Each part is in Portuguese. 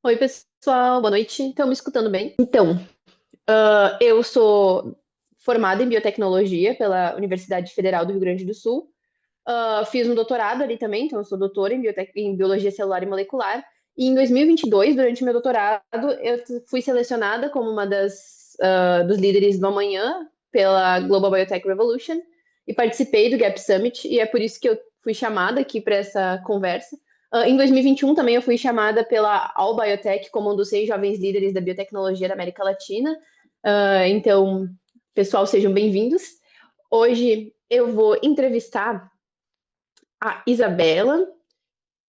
Oi, pessoal, boa noite. Estão me escutando bem? Então, eu sou formada em biotecnologia pela Universidade Federal do Rio Grande do Sul. Fiz um doutorado ali também, então eu sou doutora em biologia celular e molecular. E em 2022, durante meu doutorado, eu fui selecionada como uma dos líderes do amanhã pela Global Biotech Revolution e participei do Gap Summit, e é por isso que eu fui chamada aqui para essa conversa. Em 2021 também eu fui chamada pela All Biotech como um dos 6 jovens líderes da biotecnologia da América Latina. Então, pessoal, sejam bem-vindos. Hoje eu vou entrevistar a Isabela.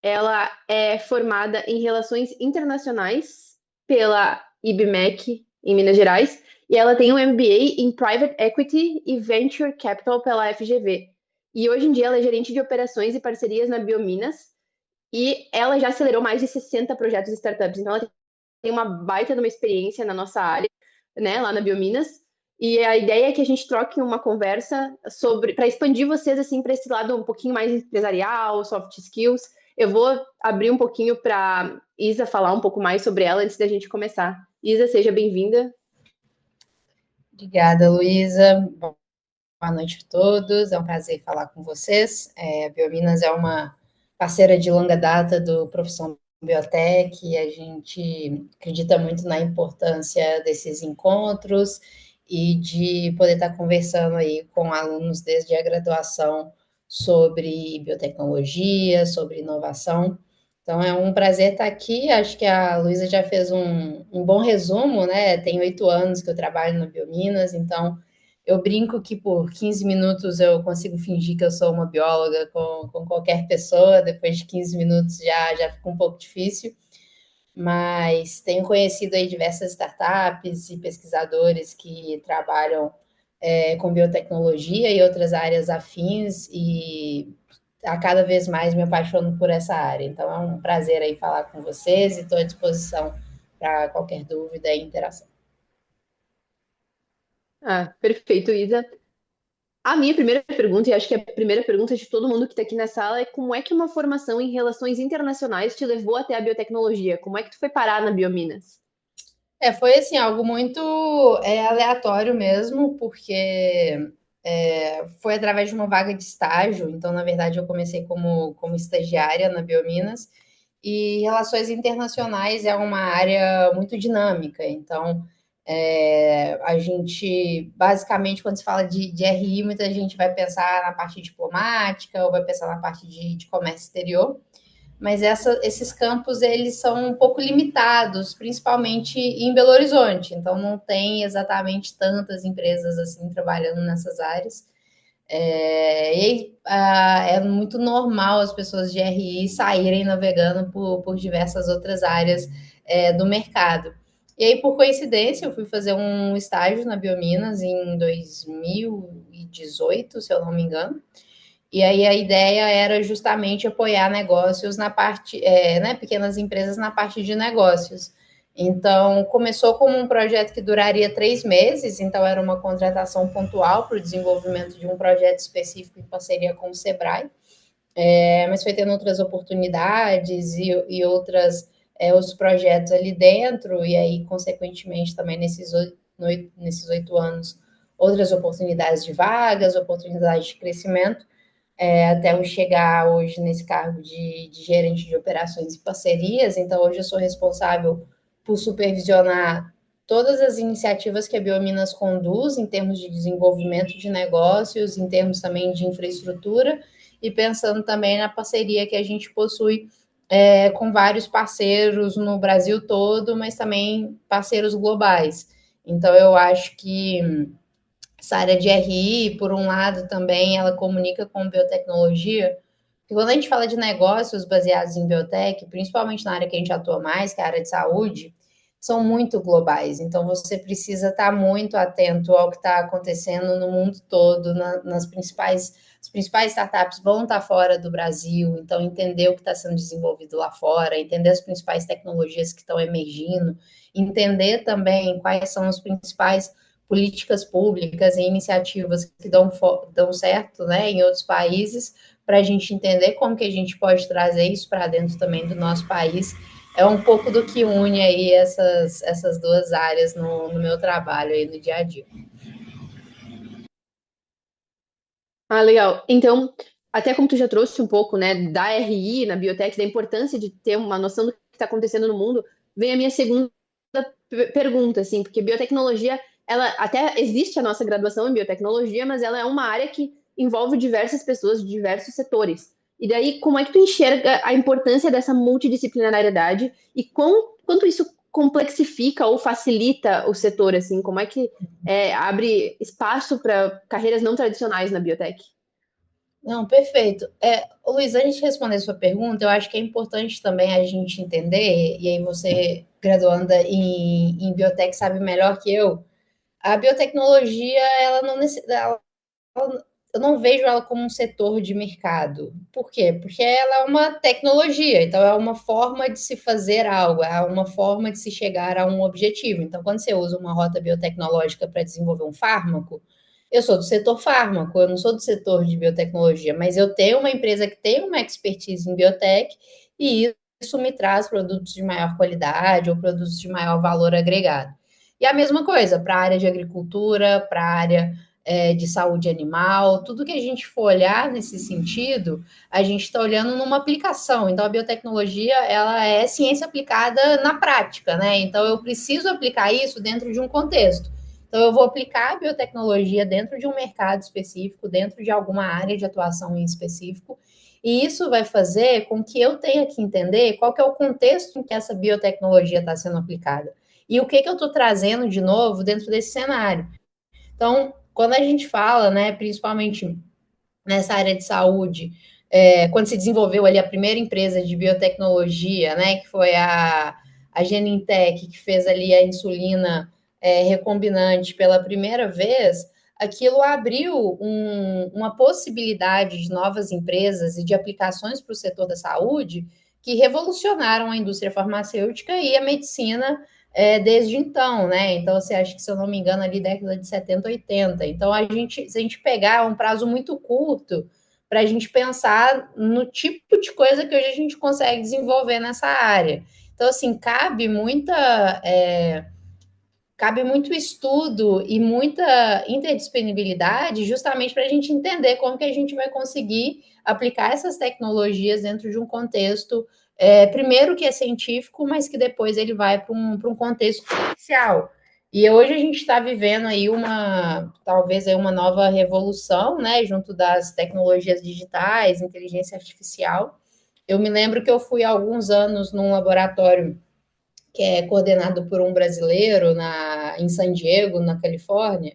Ela é formada em Relações Internacionais pela IBMEC, em Minas Gerais, e ela tem um MBA em Private Equity e Venture Capital pela FGV. E hoje em dia ela é gerente de operações e parcerias na Biominas, e ela já acelerou mais de 60 projetos e startups. Então ela tem uma baita de uma experiência na nossa área, né, lá na Biominas. E a ideia é que a gente troque uma conversa sobre, para expandir vocês assim para esse lado um pouquinho mais empresarial, soft skills. Eu vou abrir um pouquinho para Isa falar um pouco mais sobre ela antes da gente começar. Isa, seja bem-vinda. Obrigada, Luísa. Boa noite a todos. É um prazer falar com vocês. A Biominas é uma parceira de longa data do Profissão Biotech e a gente acredita muito na importância desses encontros e de poder estar conversando aí com alunos desde a graduação sobre biotecnologia, sobre inovação. Então é um prazer estar aqui. Acho que a Luísa já fez um bom resumo, né? Tem 8 anos que eu trabalho no Biominas, então eu brinco que por 15 minutos eu consigo fingir que eu sou uma bióloga com qualquer pessoa, depois de 15 minutos já fica um pouco difícil, mas tenho conhecido aí diversas startups e pesquisadores que trabalham com biotecnologia e outras áreas afins e a cada vez mais me apaixono por essa área. Então é um prazer aí falar com vocês e estou à disposição para qualquer dúvida e interação. Ah, perfeito, Isa. A minha primeira pergunta, e acho que é a primeira pergunta de todo mundo que está aqui na sala, é como é que uma formação em relações internacionais te levou até a biotecnologia? Como é que tu foi parar na Biominas? Foi assim, algo muito aleatório mesmo, porque foi através de uma vaga de estágio. Então, na verdade, eu comecei como estagiária na Biominas, e relações internacionais é uma área muito dinâmica. Então, a gente, basicamente, quando se fala de RI, muita gente vai pensar na parte diplomática ou vai pensar na parte de comércio exterior, mas esses campos eles são um pouco limitados, principalmente em Belo Horizonte, então não tem exatamente tantas empresas assim trabalhando nessas áreas. É muito normal as pessoas de RI saírem navegando por diversas outras áreas do mercado. E aí, por coincidência, eu fui fazer um estágio na Biominas em 2018, se eu não me engano. E aí a ideia era justamente apoiar negócios na parte, né, pequenas empresas na parte de negócios. Então, começou como um projeto que duraria 3 meses, então era uma contratação pontual para o desenvolvimento de um projeto específico em parceria com o Sebrae, mas foi tendo outras oportunidades e outros projetos ali dentro, e aí, consequentemente, também nesses 8 anos, outras oportunidades de vagas, oportunidades de crescimento, até eu chegar hoje nesse cargo de gerente de operações e parcerias. Então, hoje eu sou responsável por supervisionar todas as iniciativas que a Biominas conduz em termos de desenvolvimento de negócios, em termos também de infraestrutura, e pensando também na parceria que a gente possui com vários parceiros no Brasil todo, mas também parceiros globais. Então, eu acho que essa área de RI, por um lado, também ela comunica com biotecnologia, porque quando a gente fala de negócios baseados em biotech, principalmente na área que a gente atua mais, que é a área de saúde, são muito globais. Então, você precisa estar muito atento ao que está acontecendo no mundo todo, as principais startups vão estar fora do Brasil, então entender o que está sendo desenvolvido lá fora, entender as principais tecnologias que estão emergindo, entender também quais são os principais políticas públicas e iniciativas que dão certo, né, em outros países, para a gente entender como que a gente pode trazer isso para dentro também do nosso país é um pouco do que une aí essas duas áreas no meu trabalho aí no dia a dia. Ah, legal. Então, até como tu já trouxe um pouco, né, da RI na biotech, da importância de ter uma noção do que está acontecendo no mundo, vem a minha segunda pergunta, assim, porque biotecnologia, ela até existe a nossa graduação em biotecnologia, mas ela é uma área que envolve diversas pessoas de diversos setores. E daí, como é que tu enxerga a importância dessa multidisciplinariedade e quanto isso complexifica ou facilita o setor, assim? Como é que abre espaço para carreiras não tradicionais na biotech? Não, perfeito. Luiz, antes de responder a sua pergunta, eu acho que é importante também a gente entender, e aí você, graduanda em biotech, sabe melhor que a biotecnologia, ela não, eu não vejo ela como um setor de mercado. Por quê? Porque ela é uma tecnologia, então é uma forma de se fazer algo, é uma forma de se chegar a um objetivo. Então, quando você usa uma rota biotecnológica para desenvolver um fármaco, eu sou do setor fármaco, eu não sou do setor de biotecnologia, mas eu tenho uma empresa que tem uma expertise em biotech e isso me traz produtos de maior qualidade ou produtos de maior valor agregado. E a mesma coisa para a área de agricultura, para a área de saúde animal, tudo que a gente for olhar nesse sentido, a gente está olhando numa aplicação. Então, a biotecnologia, ela é ciência aplicada na prática, né? Então, eu preciso aplicar isso dentro de um contexto. Então, eu vou aplicar a biotecnologia dentro de um mercado específico, dentro de alguma área de atuação em específico, e isso vai fazer com que eu tenha que entender qual que é o contexto em que essa biotecnologia está sendo aplicada. E o que eu estou trazendo de novo dentro desse cenário. Então, quando a gente fala, né, principalmente nessa área de saúde, quando se desenvolveu ali a primeira empresa de biotecnologia, né, que foi a Genentech, que fez ali a insulina recombinante pela primeira vez, aquilo abriu uma possibilidade de novas empresas e de aplicações para o setor da saúde que revolucionaram a indústria farmacêutica e a medicina desde então, né? Então, você acha que, se eu não me engano, ali década de 70, 80. Então, se a gente pegar um prazo muito curto para a gente pensar no tipo de coisa que hoje a gente consegue desenvolver nessa área. Então, assim, cabe muito estudo e muita interdisponibilidade justamente para a gente entender como que a gente vai conseguir aplicar essas tecnologias dentro de um contexto, primeiro que é científico, mas que depois ele vai para um contexto comercial. E hoje a gente está vivendo aí talvez aí uma nova revolução, né, junto das tecnologias digitais, inteligência artificial. Eu me lembro que eu fui há alguns anos num laboratório que é coordenado por um brasileiro em San Diego, na Califórnia,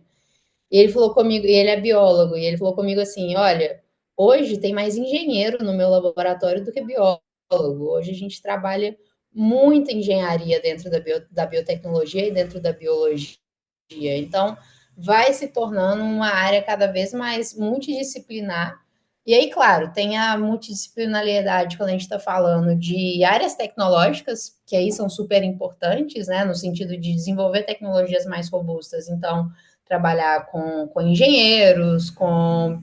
e ele falou comigo, e ele é biólogo, e ele falou comigo assim: olha, hoje tem mais engenheiro no meu laboratório do que biólogo. Hoje a gente trabalha muita engenharia dentro da biotecnologia e dentro da biologia. Então, vai se tornando uma área cada vez mais multidisciplinar. E aí, claro, tem a multidisciplinariedade quando a gente está falando de áreas tecnológicas, que aí são super importantes, né, no sentido de desenvolver tecnologias mais robustas. Então, trabalhar com engenheiros, com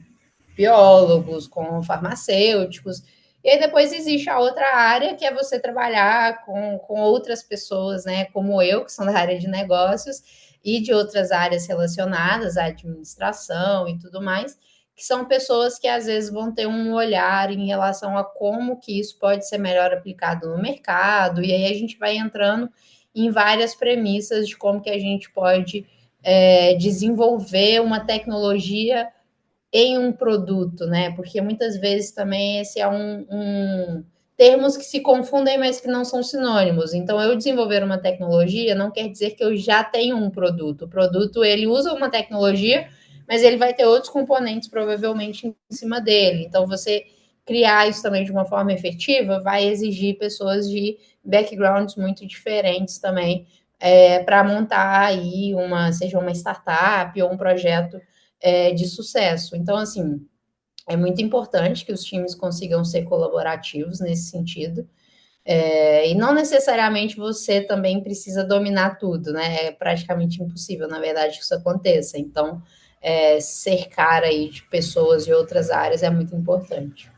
biólogos, com farmacêuticos. E aí depois existe a outra área, que é você trabalhar com outras pessoas, né, como eu, que são da área de negócios, e de outras áreas relacionadas à administração e tudo mais, que são pessoas que às vezes vão ter um olhar em relação a como que isso pode ser melhor aplicado no mercado, e aí a gente vai entrando em várias premissas de como que a gente pode desenvolver uma tecnologia em um produto, né? Porque muitas vezes também esse é termos que se confundem, mas que não são sinônimos. Então, eu desenvolver uma tecnologia não quer dizer que eu já tenho um produto. O produto, ele usa uma tecnologia, mas ele vai ter outros componentes provavelmente em cima dele. Então, você criar isso também de uma forma efetiva vai exigir pessoas de backgrounds muito diferentes também, para montar aí seja uma startup ou um projeto de sucesso. Então, assim, é muito importante que os times consigam ser colaborativos nesse sentido. E não necessariamente você também precisa dominar tudo, né? É praticamente impossível, na verdade, que isso aconteça. Então, cercar aí de pessoas de outras áreas é muito importante.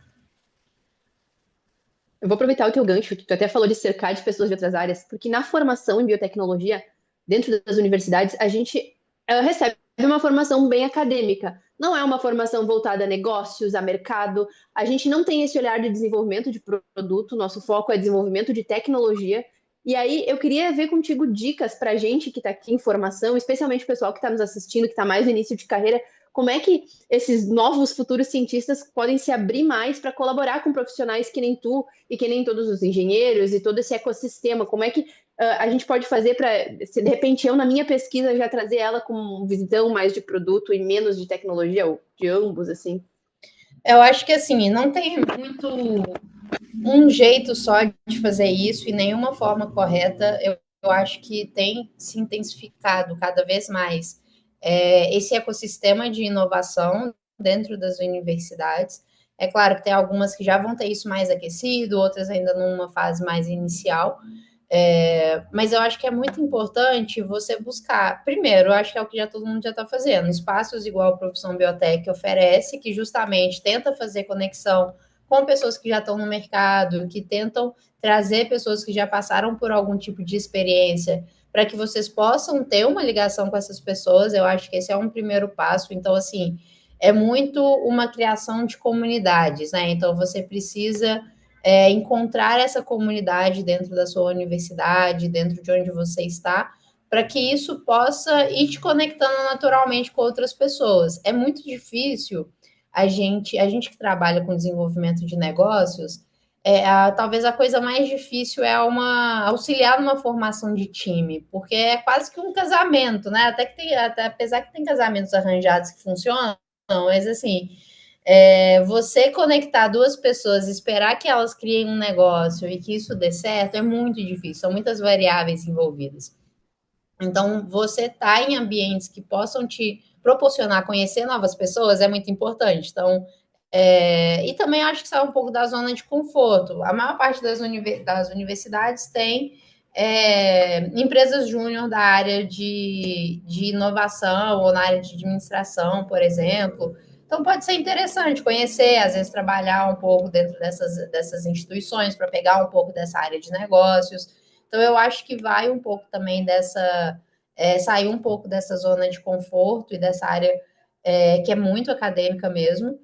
eu vou aproveitar o teu gancho, que tu até falou de cercar de pessoas de outras áreas, porque na formação em biotecnologia, dentro das universidades, a gente recebe uma formação bem acadêmica. Não é uma formação voltada a negócios, a mercado. A gente não tem esse olhar de desenvolvimento de produto, nosso foco é desenvolvimento de tecnologia. E aí eu queria ver contigo dicas para a gente que está aqui em formação, especialmente o pessoal que está nos assistindo, que está mais no início de carreira, como é que esses novos futuros cientistas podem se abrir mais para colaborar com profissionais que nem tu e que nem todos os engenheiros e todo esse ecossistema? Como é que a gente pode fazer para, se de repente eu, na minha pesquisa, já trazer ela com uma visão mais de produto e menos de tecnologia, ou de ambos, assim? Eu acho que assim, não tem muito um jeito só de fazer isso e nenhuma forma correta. Eu acho que tem se intensificado cada vez mais esse ecossistema de inovação dentro das universidades. É claro que tem algumas que já vão ter isso mais aquecido, outras ainda numa fase mais inicial. Mas eu acho que é muito importante você buscar. Primeiro, eu acho que é o que já todo mundo já está fazendo, espaços igual a Profissão Biotech oferece, que justamente tenta fazer conexão com pessoas que já estão no mercado, que tentam trazer pessoas que já passaram por algum tipo de experiência, para que vocês possam ter uma ligação com essas pessoas. Eu acho que esse é um primeiro passo. Então, assim, é muito uma criação de comunidades, né? Então, você precisa encontrar essa comunidade dentro da sua universidade, dentro de onde você está, para que isso possa ir te conectando naturalmente com outras pessoas. É muito difícil a gente que trabalha com desenvolvimento de negócios, talvez a coisa mais difícil é auxiliar numa formação de time, porque é quase que um casamento, né? Apesar que tem casamentos arranjados que funcionam, mas assim, você conectar duas pessoas, esperar que elas criem um negócio e que isso dê certo é muito difícil, são muitas variáveis envolvidas. Então, você estar em ambientes que possam te proporcionar conhecer novas pessoas é muito importante. Então, e também acho que sai um pouco da zona de conforto. A maior parte das universidades tem empresas júnior da área de inovação ou na área de administração, por exemplo. Então, pode ser interessante conhecer, às vezes, trabalhar um pouco dentro dessas instituições para pegar um pouco dessa área de negócios. Então, eu acho que vai um pouco também sair um pouco dessa zona de conforto e dessa área que é muito acadêmica mesmo.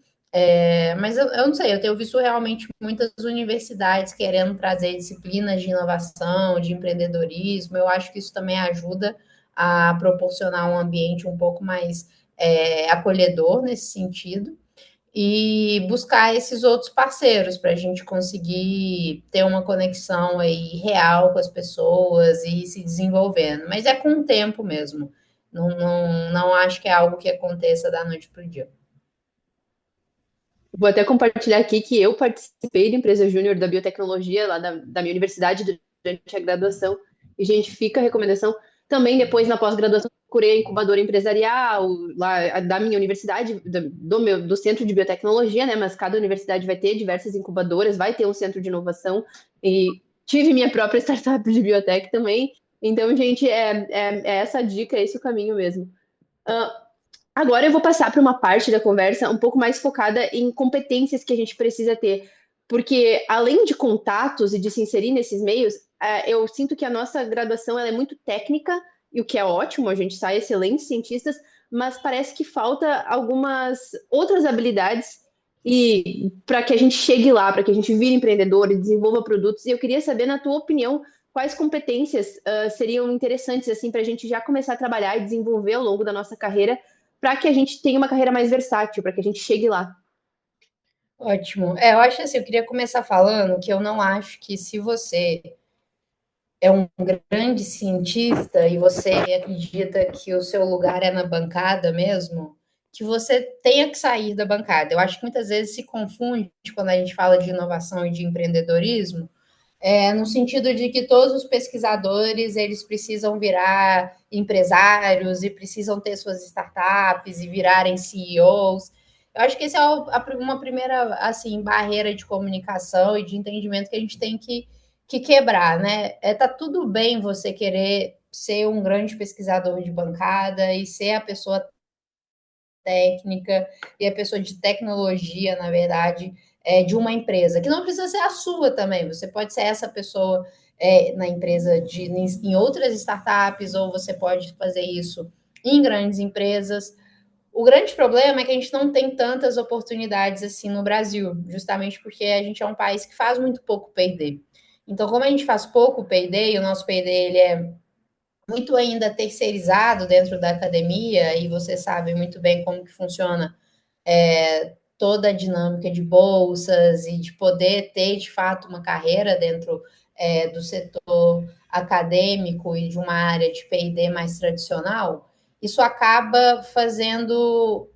Mas eu não sei, eu tenho visto realmente muitas universidades querendo trazer disciplinas de inovação, de empreendedorismo. Eu acho que isso também ajuda a proporcionar um ambiente um pouco mais acolhedor nesse sentido e buscar esses outros parceiros para a gente conseguir ter uma conexão aí real com as pessoas e ir se desenvolvendo. Mas é com o tempo mesmo. Não acho que é algo que aconteça da noite para o dia. Vou até compartilhar aqui que eu participei da empresa júnior da biotecnologia lá da minha universidade durante a graduação. E, gente, fica a recomendação. Também depois, na pós-graduação, procurei a incubadora empresarial lá da minha universidade, do centro de biotecnologia, né? Mas cada universidade vai ter diversas incubadoras, vai ter um centro de inovação. E tive minha própria startup de biotech também. Então, gente, é essa a dica, é esse o caminho mesmo. Agora eu vou passar para uma parte da conversa um pouco mais focada em competências que a gente precisa ter, porque além de contatos e de se inserir nesses meios, eu sinto que a nossa graduação ela é muito técnica, e o que é ótimo, a gente sai excelentes cientistas, mas parece que falta algumas outras habilidades e para que a gente chegue lá, para que a gente vire empreendedor e desenvolva produtos. E eu queria saber, na tua opinião, quais competências seriam interessantes assim para a gente já começar a trabalhar e desenvolver ao longo da nossa carreira para que a gente tenha uma carreira mais versátil, para que a gente chegue lá. Ótimo. Eu acho assim, eu queria começar falando que eu não acho que se você é um grande cientista e você acredita que o seu lugar é na bancada mesmo, que você tenha que sair da bancada. Eu acho que muitas vezes se confunde quando a gente fala de inovação e de empreendedorismo, no sentido de que todos os pesquisadores eles precisam virar empresários e precisam ter suas startups e virarem CEOs. Eu acho que essa é uma primeira assim barreira de comunicação e de entendimento que a gente tem que quebrar, né? Tá tudo bem você querer ser um grande pesquisador de bancada e ser a pessoa técnica e a pessoa de tecnologia, na verdade, de uma empresa, que não precisa ser a sua também, você pode ser essa pessoa na empresa em outras startups, ou você pode fazer isso em grandes empresas. O grande problema é que a gente não tem tantas oportunidades assim no Brasil, justamente porque a gente é um país que faz muito pouco P&D. Então, como a gente faz pouco P&D, e o nosso P&D ele é muito ainda terceirizado dentro da academia, e você sabe muito bem como que funciona toda a dinâmica de bolsas e de poder ter, de fato, uma carreira dentro do setor acadêmico e de uma área de P&D mais tradicional, isso acaba fazendo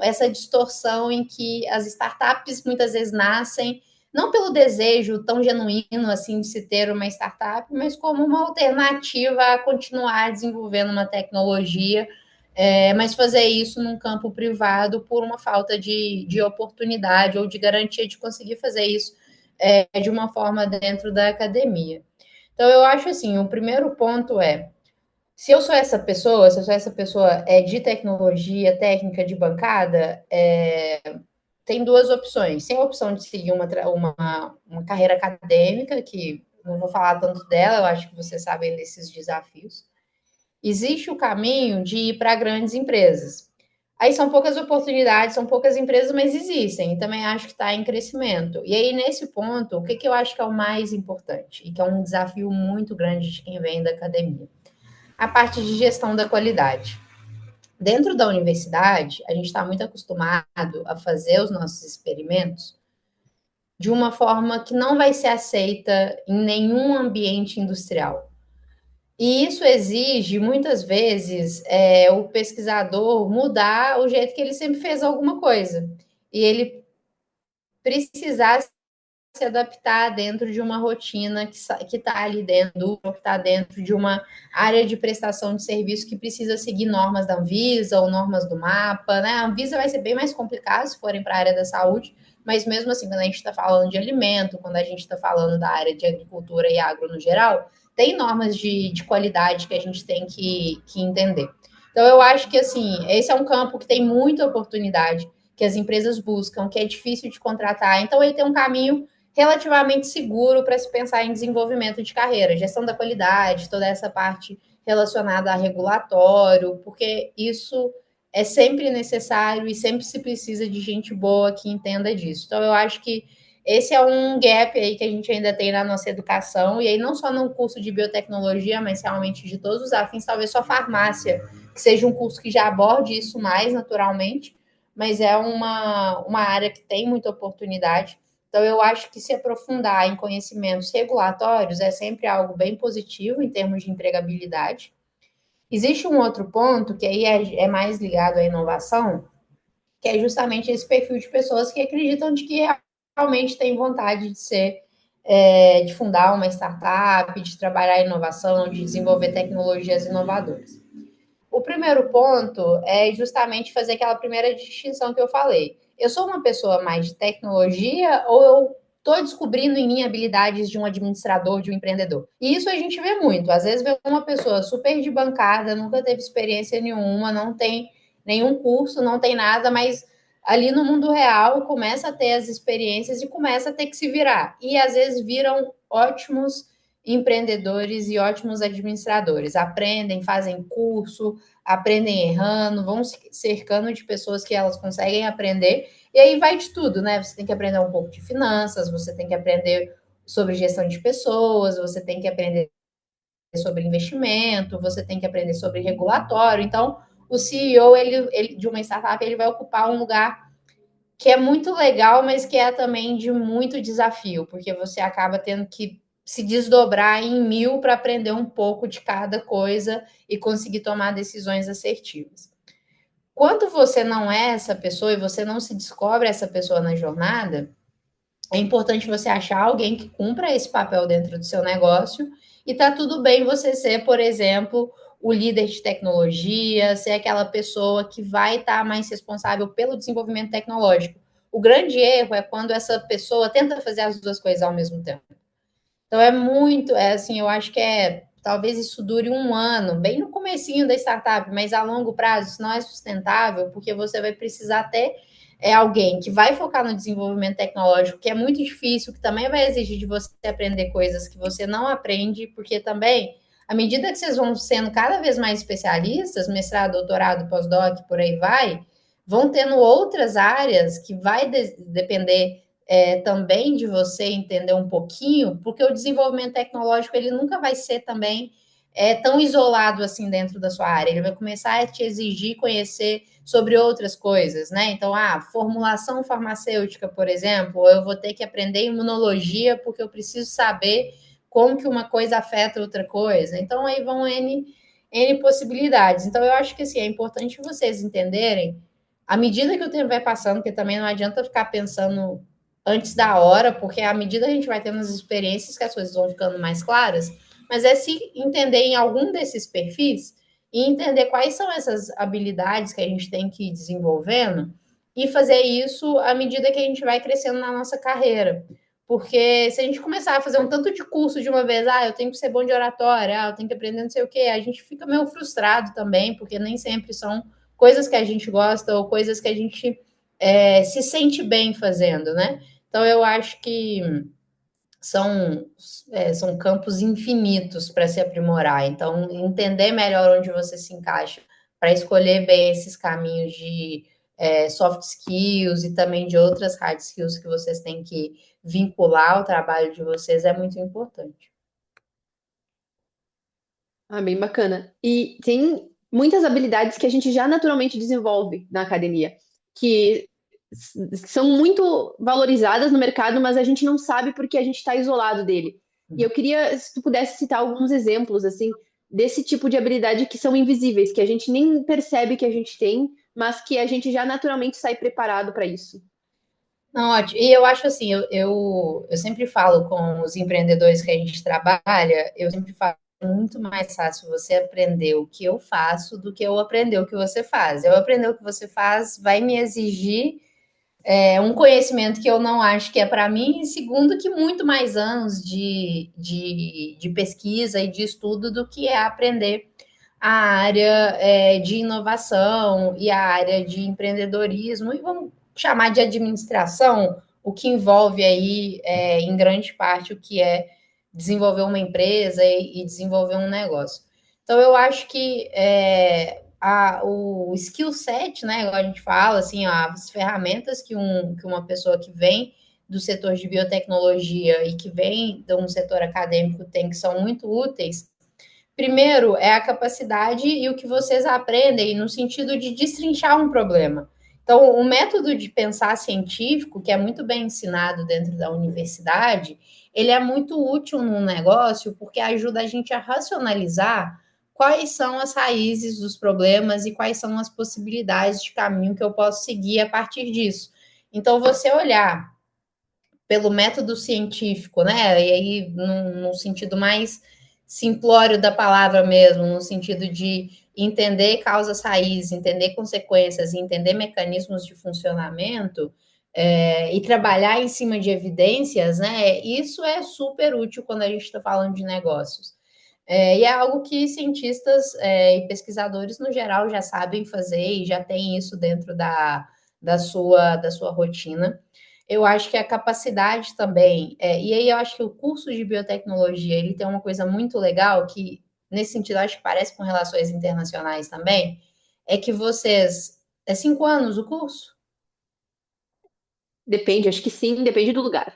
essa distorção em que as startups muitas vezes nascem não pelo desejo tão genuíno assim de se ter uma startup, mas como uma alternativa a continuar desenvolvendo uma tecnologia, mas fazer isso num campo privado por uma falta de oportunidade ou de garantia de conseguir fazer isso de uma forma dentro da academia. Então, eu acho assim, o primeiro ponto é, se eu sou essa pessoa, se eu sou essa pessoa de tecnologia, técnica de bancada, tem duas opções. Tem a opção de seguir uma carreira acadêmica, que não vou falar tanto dela, eu acho que vocês sabem desses desafios. Existe o caminho de ir para grandes empresas. Aí são poucas oportunidades, são poucas empresas, mas existem. E também acho que está em crescimento. E aí, nesse ponto, o que eu acho que é o mais importante? E que é um desafio muito grande de quem vem da academia? A parte de gestão da qualidade. Dentro da universidade, a gente está muito acostumado a fazer os nossos experimentos de uma forma que não vai ser aceita em nenhum ambiente industrial. E isso exige, muitas vezes, o pesquisador mudar o jeito que ele sempre fez alguma coisa. E ele precisar se adaptar dentro de uma rotina que está ali dentro, que está dentro de uma área de prestação de serviço que precisa seguir normas da Anvisa ou normas do MAPA, né? A Anvisa vai ser bem mais complicado se forem para a área da saúde, mas mesmo assim, quando a gente está falando de alimento, quando a gente está falando da área de agricultura e agro no geral, tem normas de qualidade que a gente tem que entender. Então, eu acho que, assim, esse é um campo que tem muita oportunidade, que as empresas buscam, que é difícil de contratar. Então, ele tem um caminho relativamente seguro para se pensar em desenvolvimento de carreira, gestão da qualidade, toda essa parte relacionada a regulatório, porque isso é sempre necessário e sempre se precisa de gente boa que entenda disso. Então, eu acho que esse é um gap aí que a gente ainda tem na nossa educação, e aí não só no curso de biotecnologia, mas realmente de todos os afins, talvez só farmácia, que seja um curso que já aborde isso mais naturalmente, mas é uma área que tem muita oportunidade. Então, eu acho que se aprofundar em conhecimentos regulatórios é sempre algo bem positivo em termos de empregabilidade. Existe um outro ponto, que aí é mais ligado à inovação, que é justamente esse perfil de pessoas que acreditam de que realmente têm vontade de ser, de fundar uma startup, de trabalhar em inovação, de desenvolver tecnologias inovadoras. O primeiro ponto é justamente fazer aquela primeira distinção que eu falei. Eu sou uma pessoa mais de tecnologia ou eu estou descobrindo em mim habilidades de um administrador, de um empreendedor? E isso a gente vê muito. Às vezes vê uma pessoa super de bancada, nunca teve experiência nenhuma, não tem nenhum curso, não tem nada, mas ali no mundo real começa a ter as experiências e começa a ter que se virar. E às vezes viram ótimos empreendedores e ótimos administradores. Aprendem, fazem curso, aprendem errando, vão se cercando de pessoas que elas conseguem aprender, e aí vai de tudo, né? Você tem que aprender um pouco de finanças, você tem que aprender sobre gestão de pessoas, você tem que aprender sobre investimento, você tem que aprender sobre regulatório. Então, o CEO ele de uma startup ele vai ocupar um lugar que é muito legal, mas que é também de muito desafio, porque você acaba tendo que se desdobrar em mil para aprender um pouco de cada coisa e conseguir tomar decisões assertivas. Quando você não é essa pessoa e você não se descobre essa pessoa na jornada, é importante você achar alguém que cumpra esse papel dentro do seu negócio, e tá tudo bem você ser, por exemplo, o líder de tecnologia, ser aquela pessoa que vai estar mais responsável pelo desenvolvimento tecnológico. O grande erro é quando essa pessoa tenta fazer as duas coisas ao mesmo tempo. Então assim, eu acho que talvez isso dure um ano, bem no comecinho da startup, mas a longo prazo isso não é sustentável, porque você vai precisar ter é alguém que vai focar no desenvolvimento tecnológico, que é muito difícil, que também vai exigir de você aprender coisas que você não aprende, porque também, à medida que vocês vão sendo cada vez mais especialistas, mestrado, doutorado, pós-doc, por aí vai, vão tendo outras áreas que vai depender também de você entender um pouquinho, porque o desenvolvimento tecnológico ele nunca vai ser também tão isolado assim dentro da sua área. Ele vai começar a te exigir conhecer sobre outras coisas, né? Então, formulação farmacêutica, por exemplo, eu vou ter que aprender imunologia porque eu preciso saber como que uma coisa afeta outra coisa. Então, aí vão N possibilidades. Então, eu acho que assim, é importante vocês entenderem, à medida que o tempo vai passando, porque também não adianta ficar pensando antes da hora, porque à medida que a gente vai tendo as experiências que as coisas vão ficando mais claras, mas é se entender em algum desses perfis e entender quais são essas habilidades que a gente tem que ir desenvolvendo e fazer isso à medida que a gente vai crescendo na nossa carreira. Porque se a gente começar a fazer um tanto de curso de uma vez, eu tenho que ser bom de oratória, eu tenho que aprender não sei o quê, a gente fica meio frustrado também, porque nem sempre são coisas que a gente gosta ou coisas que a gente se sente bem fazendo, né? Então eu acho que são campos infinitos para se aprimorar. Então, entender melhor onde você se encaixa para escolher bem esses caminhos de soft skills e também de outras hard skills que vocês têm que vincular ao trabalho de vocês é muito importante. Ah, bem bacana. E tem muitas habilidades que a gente já naturalmente desenvolve na academia, que são muito valorizadas no mercado, mas a gente não sabe porque a gente está isolado dele. E eu queria, se tu pudesse citar alguns exemplos, assim, desse tipo de habilidade que são invisíveis, que a gente nem percebe que a gente tem, mas que a gente já naturalmente sai preparado para isso. Não, ótimo. E eu acho assim, eu sempre falo com os empreendedores que a gente trabalha, eu sempre falo, é muito mais fácil você aprender o que eu faço do que eu aprender o que você faz. Eu aprender o que você faz vai me exigir um conhecimento que eu não acho que é para mim, e segundo, que muito mais anos de pesquisa e de estudo do que é aprender a área de inovação e a área de empreendedorismo, e vamos chamar de administração, o que envolve aí, em grande parte, o que é desenvolver uma empresa e desenvolver um negócio. Então, eu acho que o skill set, né, igual a gente fala, assim, as ferramentas que uma pessoa que vem do setor de biotecnologia e que vem de um setor acadêmico tem, que são muito úteis. Primeiro, é a capacidade e o que vocês aprendem no sentido de destrinchar um problema. Então, o método de pensar científico, que é muito bem ensinado dentro da universidade, ele é muito útil num negócio porque ajuda a gente a racionalizar quais são as raízes dos problemas e quais são as possibilidades de caminho que eu posso seguir a partir disso. Então, você olhar pelo método científico, né? E aí, num sentido mais simplório da palavra mesmo, no sentido de entender causas raízes, entender consequências, entender mecanismos de funcionamento, e trabalhar em cima de evidências, né? Isso é super útil quando a gente está falando de negócios. E é algo que cientistas e pesquisadores, no geral, já sabem fazer e já tem isso dentro da sua rotina. Eu acho que a capacidade também, e aí eu acho que o curso de biotecnologia, ele tem uma coisa muito legal, que nesse sentido acho que parece com relações internacionais também, é que vocês, 5 anos o curso? Depende, acho que sim, depende do lugar.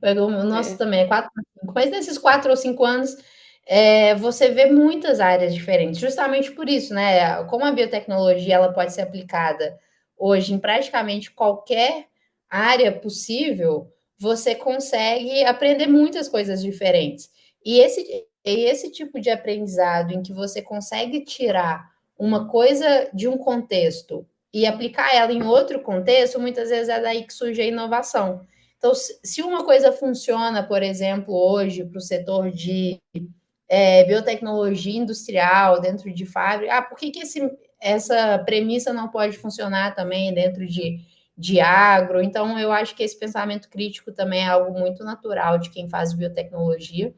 O nosso É. também é 4 ou 5, mas nesses 4 ou 5 anos, você vê muitas áreas diferentes, justamente por isso, né, como a biotecnologia ela pode ser aplicada hoje em praticamente qualquer área possível, você consegue aprender muitas coisas diferentes. E esse tipo de aprendizado em que você consegue tirar uma coisa de um contexto e aplicar ela em outro contexto, muitas vezes é daí que surge a inovação. Então, se uma coisa funciona, por exemplo, hoje para o setor de biotecnologia industrial, dentro de fábrica, por que essa premissa não pode funcionar também dentro de agro? Então, eu acho que esse pensamento crítico também é algo muito natural de quem faz biotecnologia,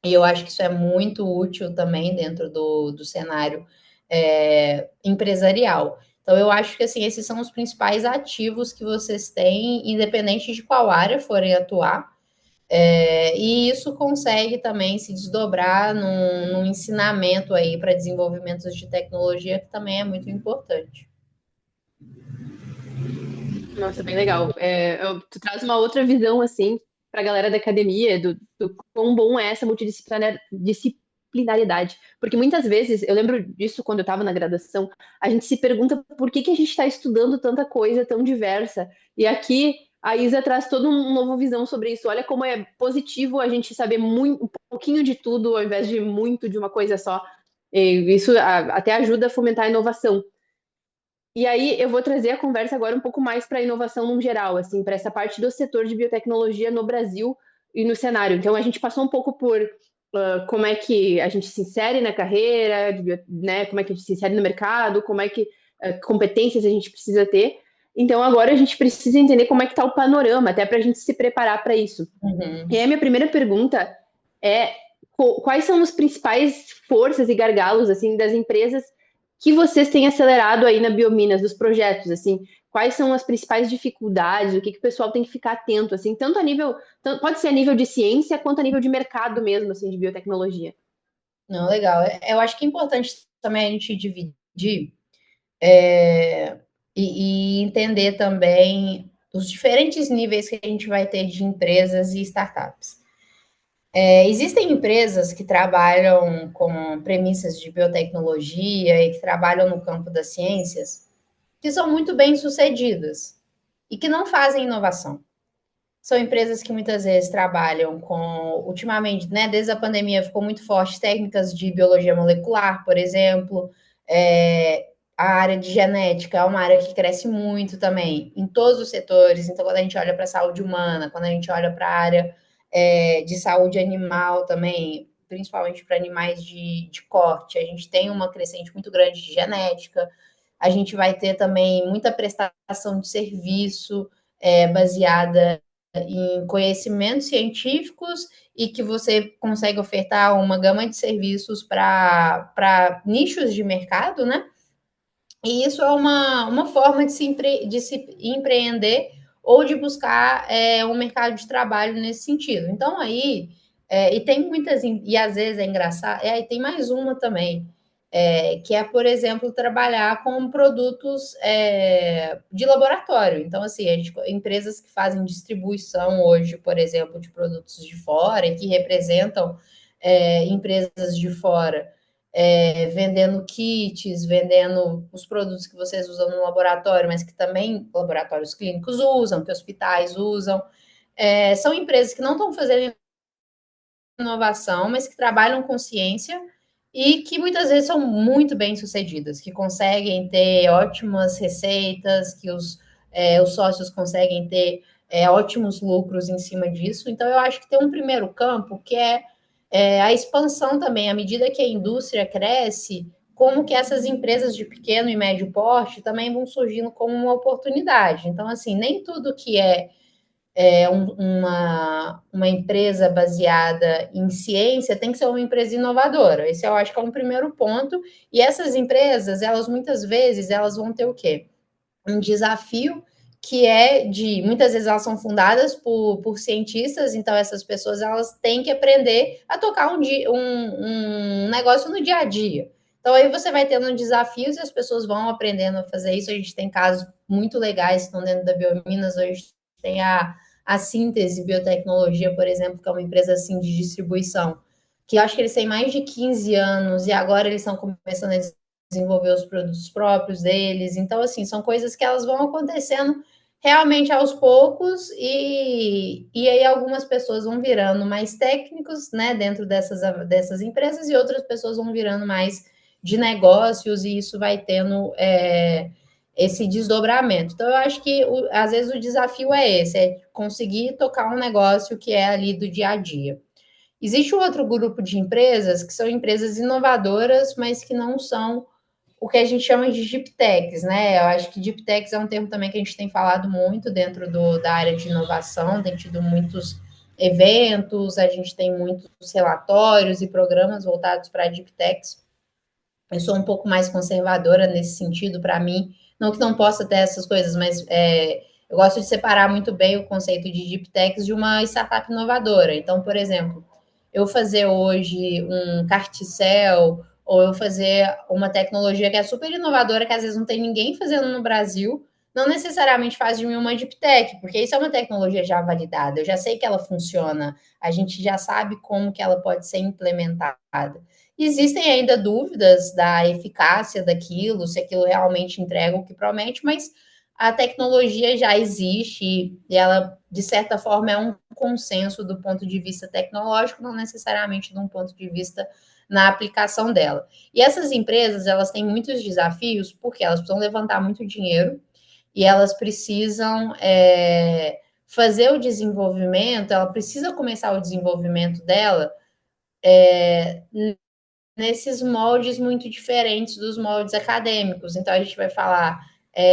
e eu acho que isso é muito útil também dentro do cenário empresarial. Então, eu acho que, assim, esses são os principais ativos que vocês têm, independente de qual área forem atuar. E isso consegue também se desdobrar num ensinamento aí para desenvolvimentos de tecnologia, que também é muito importante. Nossa, bem legal. Tu traz uma outra visão, assim, para a galera da academia, do quão bom é essa multidisciplinaridade. Porque muitas vezes, eu lembro disso quando eu estava na graduação, a gente se pergunta por que que a gente está estudando tanta coisa tão diversa. E aqui a Isa traz toda uma nova visão sobre isso. Olha como é positivo a gente saber muito, um pouquinho de tudo, ao invés de muito de uma coisa só. E isso até ajuda a fomentar a inovação. E aí eu vou trazer a conversa agora um pouco mais para a inovação no geral, assim, para essa parte do setor de biotecnologia no Brasil e no cenário. Então a gente passou um pouco por como é que a gente se insere na carreira, né, como é que a gente se insere no mercado, como é que competências a gente precisa ter. Então agora a gente precisa entender como é que está o panorama, até para a gente se preparar para isso. E aí a minha primeira pergunta é quais são os principais forças e gargalos assim das empresas que vocês têm acelerado aí na Biominas, dos projetos, assim, quais são as principais dificuldades, o que, que o pessoal tem que ficar atento, assim, tanto a nível, pode ser a nível de ciência, quanto a nível de mercado mesmo, assim, de biotecnologia. Não, legal. Eu acho que é importante também a gente dividir e entender também os diferentes níveis que a gente vai ter de empresas e startups. Existem empresas que trabalham com premissas de biotecnologia e que trabalham no campo das ciências, que são muito bem sucedidas e que não fazem inovação. São empresas que muitas vezes trabalham com, ultimamente, né, desde a pandemia ficou muito forte técnicas de biologia molecular, por exemplo, a área de genética é uma área que cresce muito também em todos os setores. Então, quando a gente olha para a saúde humana, quando a gente olha para a área de saúde animal também, principalmente para animais de corte, a gente tem uma crescente muito grande de genética. A gente vai ter também muita prestação de serviço baseada em conhecimentos científicos e que você consegue ofertar uma gama de serviços para nichos de mercado, né? E isso é uma forma de se empreender ou de buscar um mercado de trabalho nesse sentido. Então, aí, e tem muitas, e às vezes é engraçado, e tem mais uma também, que é, por exemplo, trabalhar com produtos de laboratório. Então, assim, empresas que fazem distribuição hoje, por exemplo, de produtos de fora e que representam empresas de fora vendendo kits, vendendo os produtos que vocês usam no laboratório, mas que também laboratórios clínicos usam, que hospitais usam. São empresas que não estão fazendo inovação, mas que trabalham com ciência e que muitas vezes são muito bem sucedidas, que conseguem ter ótimas receitas, que os sócios conseguem ter ótimos lucros em cima disso. Então, eu acho que tem um primeiro campo que é a expansão também, à medida que a indústria cresce, como que essas empresas de pequeno e médio porte também vão surgindo como uma oportunidade. Então, assim, nem tudo que uma empresa baseada em ciência tem que ser uma empresa inovadora. Esse eu acho que é um primeiro ponto. E essas empresas, elas muitas vezes, elas vão ter o quê? Um desafio que muitas vezes elas são fundadas por cientistas, então essas pessoas elas têm que aprender a tocar um negócio no dia a dia. Então aí você vai tendo desafios e as pessoas vão aprendendo a fazer isso. A gente tem casos muito legais que estão dentro da Biominas, hoje tem a Síntese Biotecnologia, por exemplo, que é uma empresa assim de distribuição, que eu acho que eles têm mais de 15 anos e agora eles estão começando a desenvolver os produtos próprios deles. Então, assim, são coisas que elas vão acontecendo realmente aos poucos e aí algumas pessoas vão virando mais técnicos, né, dentro dessas empresas e outras pessoas vão virando mais de negócios e isso vai tendo esse desdobramento. Então, eu acho que às vezes o desafio é esse, é conseguir tocar um negócio que é ali do dia a dia. Existe um outro grupo de empresas que são empresas inovadoras, mas que não são o que a gente chama de deep techs, né? Eu acho que deep techs é um termo também que a gente tem falado muito dentro da área de inovação, tem tido muitos eventos, a gente tem muitos relatórios e programas voltados para deep techs. Eu sou um pouco mais conservadora nesse sentido, para mim, Não que não possa ter essas coisas, mas eu gosto de separar muito bem o conceito de deep techs de uma startup inovadora. Então, por exemplo, eu fazer hoje um carticel ou eu fazer uma tecnologia que é super inovadora, que às vezes não tem ninguém fazendo no Brasil, não necessariamente faz de mim uma deep tech, porque isso é uma tecnologia já validada, eu já sei que ela funciona, a gente já sabe como que ela pode ser implementada. Existem ainda dúvidas da eficácia daquilo, se aquilo realmente entrega o que promete, mas a tecnologia já existe e ela, de certa forma, é um consenso do ponto de vista tecnológico, não necessariamente de um ponto de vista na aplicação dela. E essas empresas, elas têm muitos desafios, porque elas precisam levantar muito dinheiro e elas precisam fazer o desenvolvimento, ela precisa começar o desenvolvimento dela nesses moldes muito diferentes dos moldes acadêmicos. Então, a gente vai falar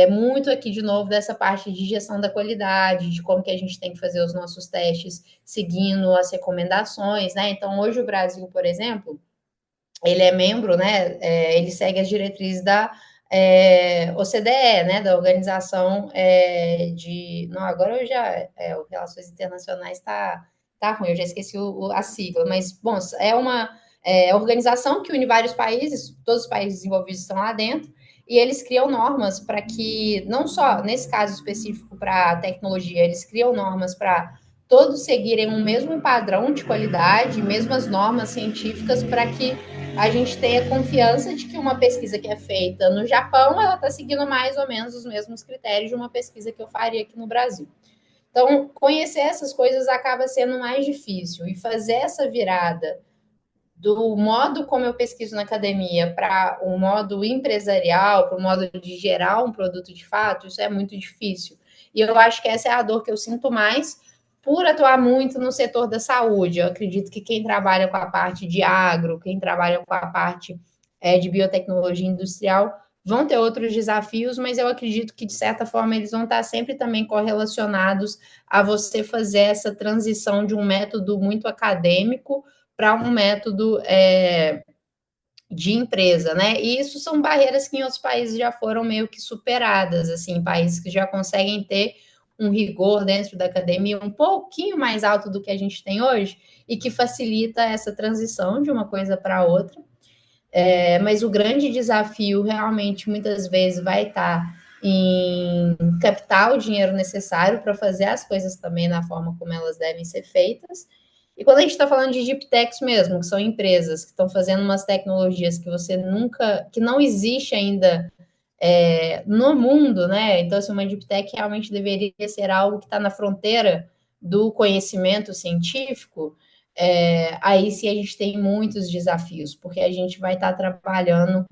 muito aqui, de novo, dessa parte de gestão da qualidade, de como que a gente tem que fazer os nossos testes seguindo as recomendações, né? Então, hoje o Brasil, por exemplo, ele é membro, né? Ele segue as diretrizes da OCDE, né? Da Organização de... Não, agora eu já... o Relações Internacionais tá ruim, eu já esqueci a sigla, mas, bom, é uma organização que une vários países, todos os países desenvolvidos estão lá dentro, e eles criam normas para que, não só nesse caso específico para a tecnologia, eles criam normas para todos seguirem o mesmo padrão de qualidade, mesmas normas científicas, para que a gente tenha confiança de que uma pesquisa que é feita no Japão, ela está seguindo mais ou menos os mesmos critérios de uma pesquisa que eu faria aqui no Brasil. Então, conhecer essas coisas acaba sendo mais difícil, e fazer essa virada do modo como eu pesquiso na academia para o modo empresarial, para o modo de gerar um produto de fato, isso é muito difícil. E eu acho que essa é a dor que eu sinto mais por atuar muito no setor da saúde. Eu acredito que quem trabalha com a parte de agro, quem trabalha com a parte de biotecnologia industrial, vão ter outros desafios, mas eu acredito que, de certa forma, eles vão estar sempre também correlacionados a você fazer essa transição de um método muito acadêmico para um método de empresa, né? E isso são barreiras que em outros países já foram meio que superadas, assim, países que já conseguem ter um rigor dentro da academia um pouquinho mais alto do que a gente tem hoje e que facilita essa transição de uma coisa para outra. Mas o grande desafio realmente muitas vezes vai estar em captar o dinheiro necessário para fazer as coisas também na forma como elas devem ser feitas. E quando a gente está falando de deep techs mesmo, que são empresas que estão fazendo umas tecnologias que você nunca, que não existe ainda no mundo, né? Então, assim, uma deep tech realmente deveria ser algo que está na fronteira do conhecimento científico. Aí sim a gente tem muitos desafios, porque a gente vai estar trabalhando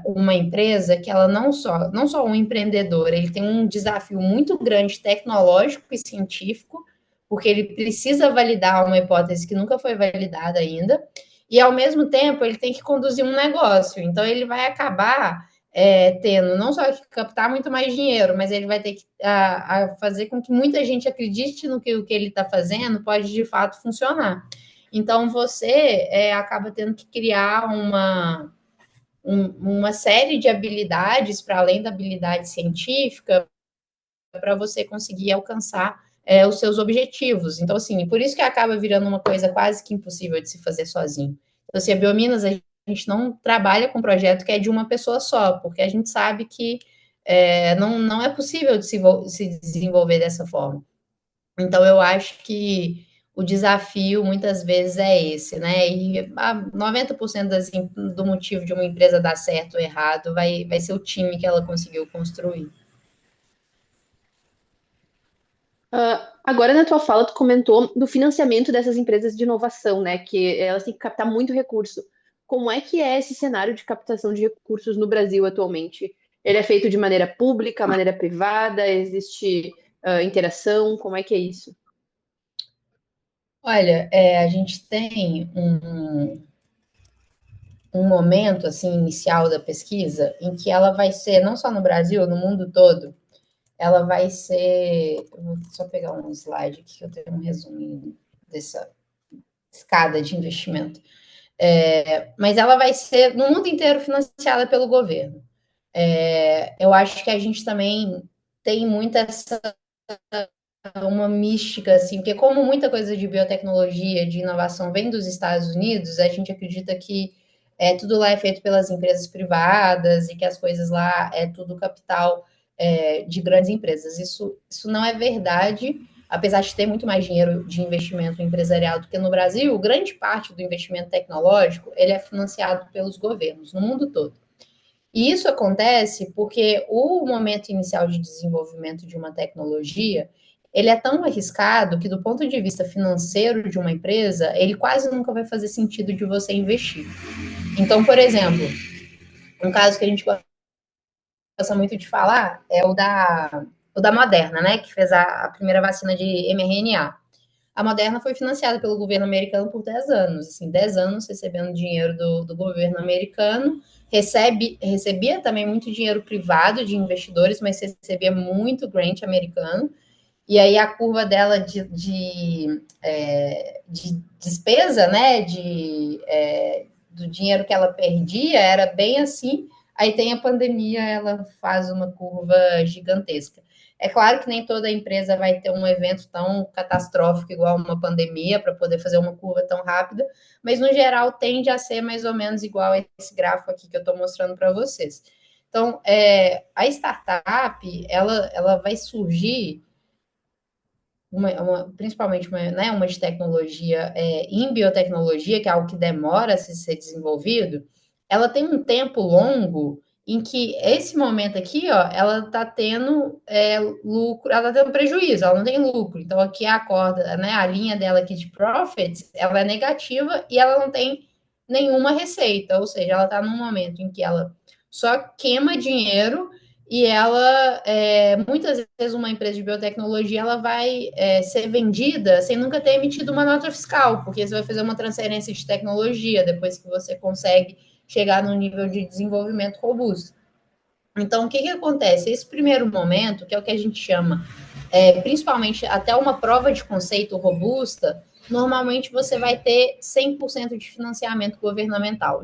uma empresa que ela não só um empreendedor, ele tem um desafio muito grande tecnológico e científico, porque ele precisa validar uma hipótese que nunca foi validada ainda, e ao mesmo tempo ele tem que conduzir um negócio, então ele vai acabar tendo não só que captar muito mais dinheiro, mas ele vai ter que fazer com que muita gente acredite no que o que ele está fazendo pode de fato funcionar. Então você acaba tendo que criar uma série de habilidades para além da habilidade científica para você conseguir alcançar os seus objetivos. Então, assim, por isso que acaba virando uma coisa quase que impossível de se fazer sozinho. Então, assim, a Biominas, a gente não trabalha com um projeto que é de uma pessoa só, porque a gente sabe que não é possível de se desenvolver dessa forma. Então, eu acho que o desafio muitas vezes é esse, né? E 90% do motivo de uma empresa dar certo ou errado vai ser o time que ela conseguiu construir. Agora, na tua fala, tu comentou do financiamento dessas empresas de inovação, né? Que elas têm que captar muito recurso. Como é que é esse cenário de captação de recursos no Brasil atualmente? Ele é feito de maneira pública, maneira privada? Existe interação? Como é que é isso? Olha, a gente tem um momento assim inicial da pesquisa em que ela vai ser, não só no Brasil, no mundo todo, ela vai ser. Eu vou só pegar um slide aqui que eu tenho um resumo dessa escada de investimento. Mas ela vai ser no mundo inteiro financiada pelo governo. Eu acho que a gente também tem muita uma mística, assim, porque como muita coisa de biotecnologia, de inovação vem dos Estados Unidos, a gente acredita que tudo lá é feito pelas empresas privadas e que as coisas lá é tudo capital de grandes empresas. Isso não é verdade, apesar de ter muito mais dinheiro de investimento empresarial do que no Brasil, grande parte do investimento tecnológico ele é financiado pelos governos no mundo todo. E isso acontece porque o momento inicial de desenvolvimento de uma tecnologia, ele é tão arriscado que do ponto de vista financeiro de uma empresa, ele quase nunca vai fazer sentido de você investir. Então, por exemplo, um caso que a gente gosta muito de falar é o da Moderna, né, que fez a primeira vacina de mRNA. A Moderna foi financiada pelo governo americano por 10 anos, assim, 10 anos recebendo dinheiro do governo americano, recebia também muito dinheiro privado de investidores, mas recebia muito grant americano, e aí a curva dela de despesa, né, do dinheiro que ela perdia, era bem assim, aí tem a pandemia, ela faz uma curva gigantesca. É claro que nem toda empresa vai ter um evento tão catastrófico igual uma pandemia para poder fazer uma curva tão rápida, mas no geral tende a ser mais ou menos igual a esse gráfico aqui que eu estou mostrando para vocês. Então, a startup, ela vai surgir principalmente uma de tecnologia em biotecnologia, que é algo que demora a ser desenvolvido, ela tem um tempo longo em que esse momento aqui, ó, ela está tendo lucro, ela está tendo prejuízo, ela não tem lucro. Então, aqui a corda, né, a linha dela aqui de profits, ela é negativa e ela não tem nenhuma receita, ou seja, ela está num momento em que ela só queima dinheiro e ela, muitas vezes, uma empresa de biotecnologia, ela vai ser vendida sem nunca ter emitido uma nota fiscal, porque você vai fazer uma transferência de tecnologia depois que você consegue chegar num nível de desenvolvimento robusto. Então, o que acontece? Esse primeiro momento, que é o que a gente chama, principalmente até uma prova de conceito robusta, normalmente você vai ter 100% de financiamento governamental.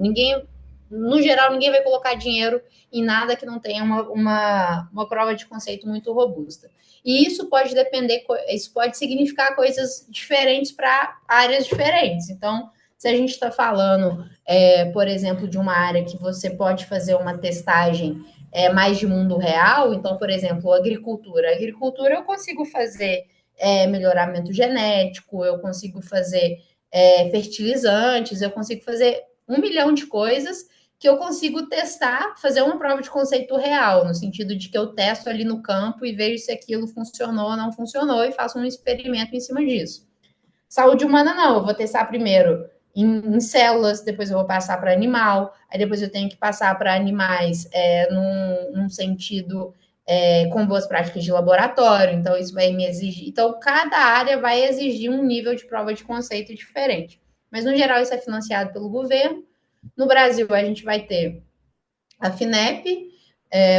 No geral, ninguém vai colocar dinheiro em nada que não tenha uma prova de conceito muito robusta. E isso pode isso pode significar coisas diferentes para áreas diferentes. Então, se a gente está falando, por exemplo, de uma área que você pode fazer uma testagem mais de mundo real, então, por exemplo, agricultura. Agricultura eu consigo fazer melhoramento genético, eu consigo fazer fertilizantes, eu consigo fazer 1 milhão de coisas que eu consigo testar, fazer uma prova de conceito real, no sentido de que eu testo ali no campo e vejo se aquilo funcionou ou não funcionou e faço um experimento em cima disso. Saúde humana, não, eu vou testar primeiro em células, depois eu vou passar para animal, aí depois eu tenho que passar para animais num sentido com boas práticas de laboratório, então isso vai me exigir. Então, cada área vai exigir um nível de prova de conceito diferente. Mas, no geral, isso é financiado pelo governo. No Brasil, a gente vai ter a FINEP,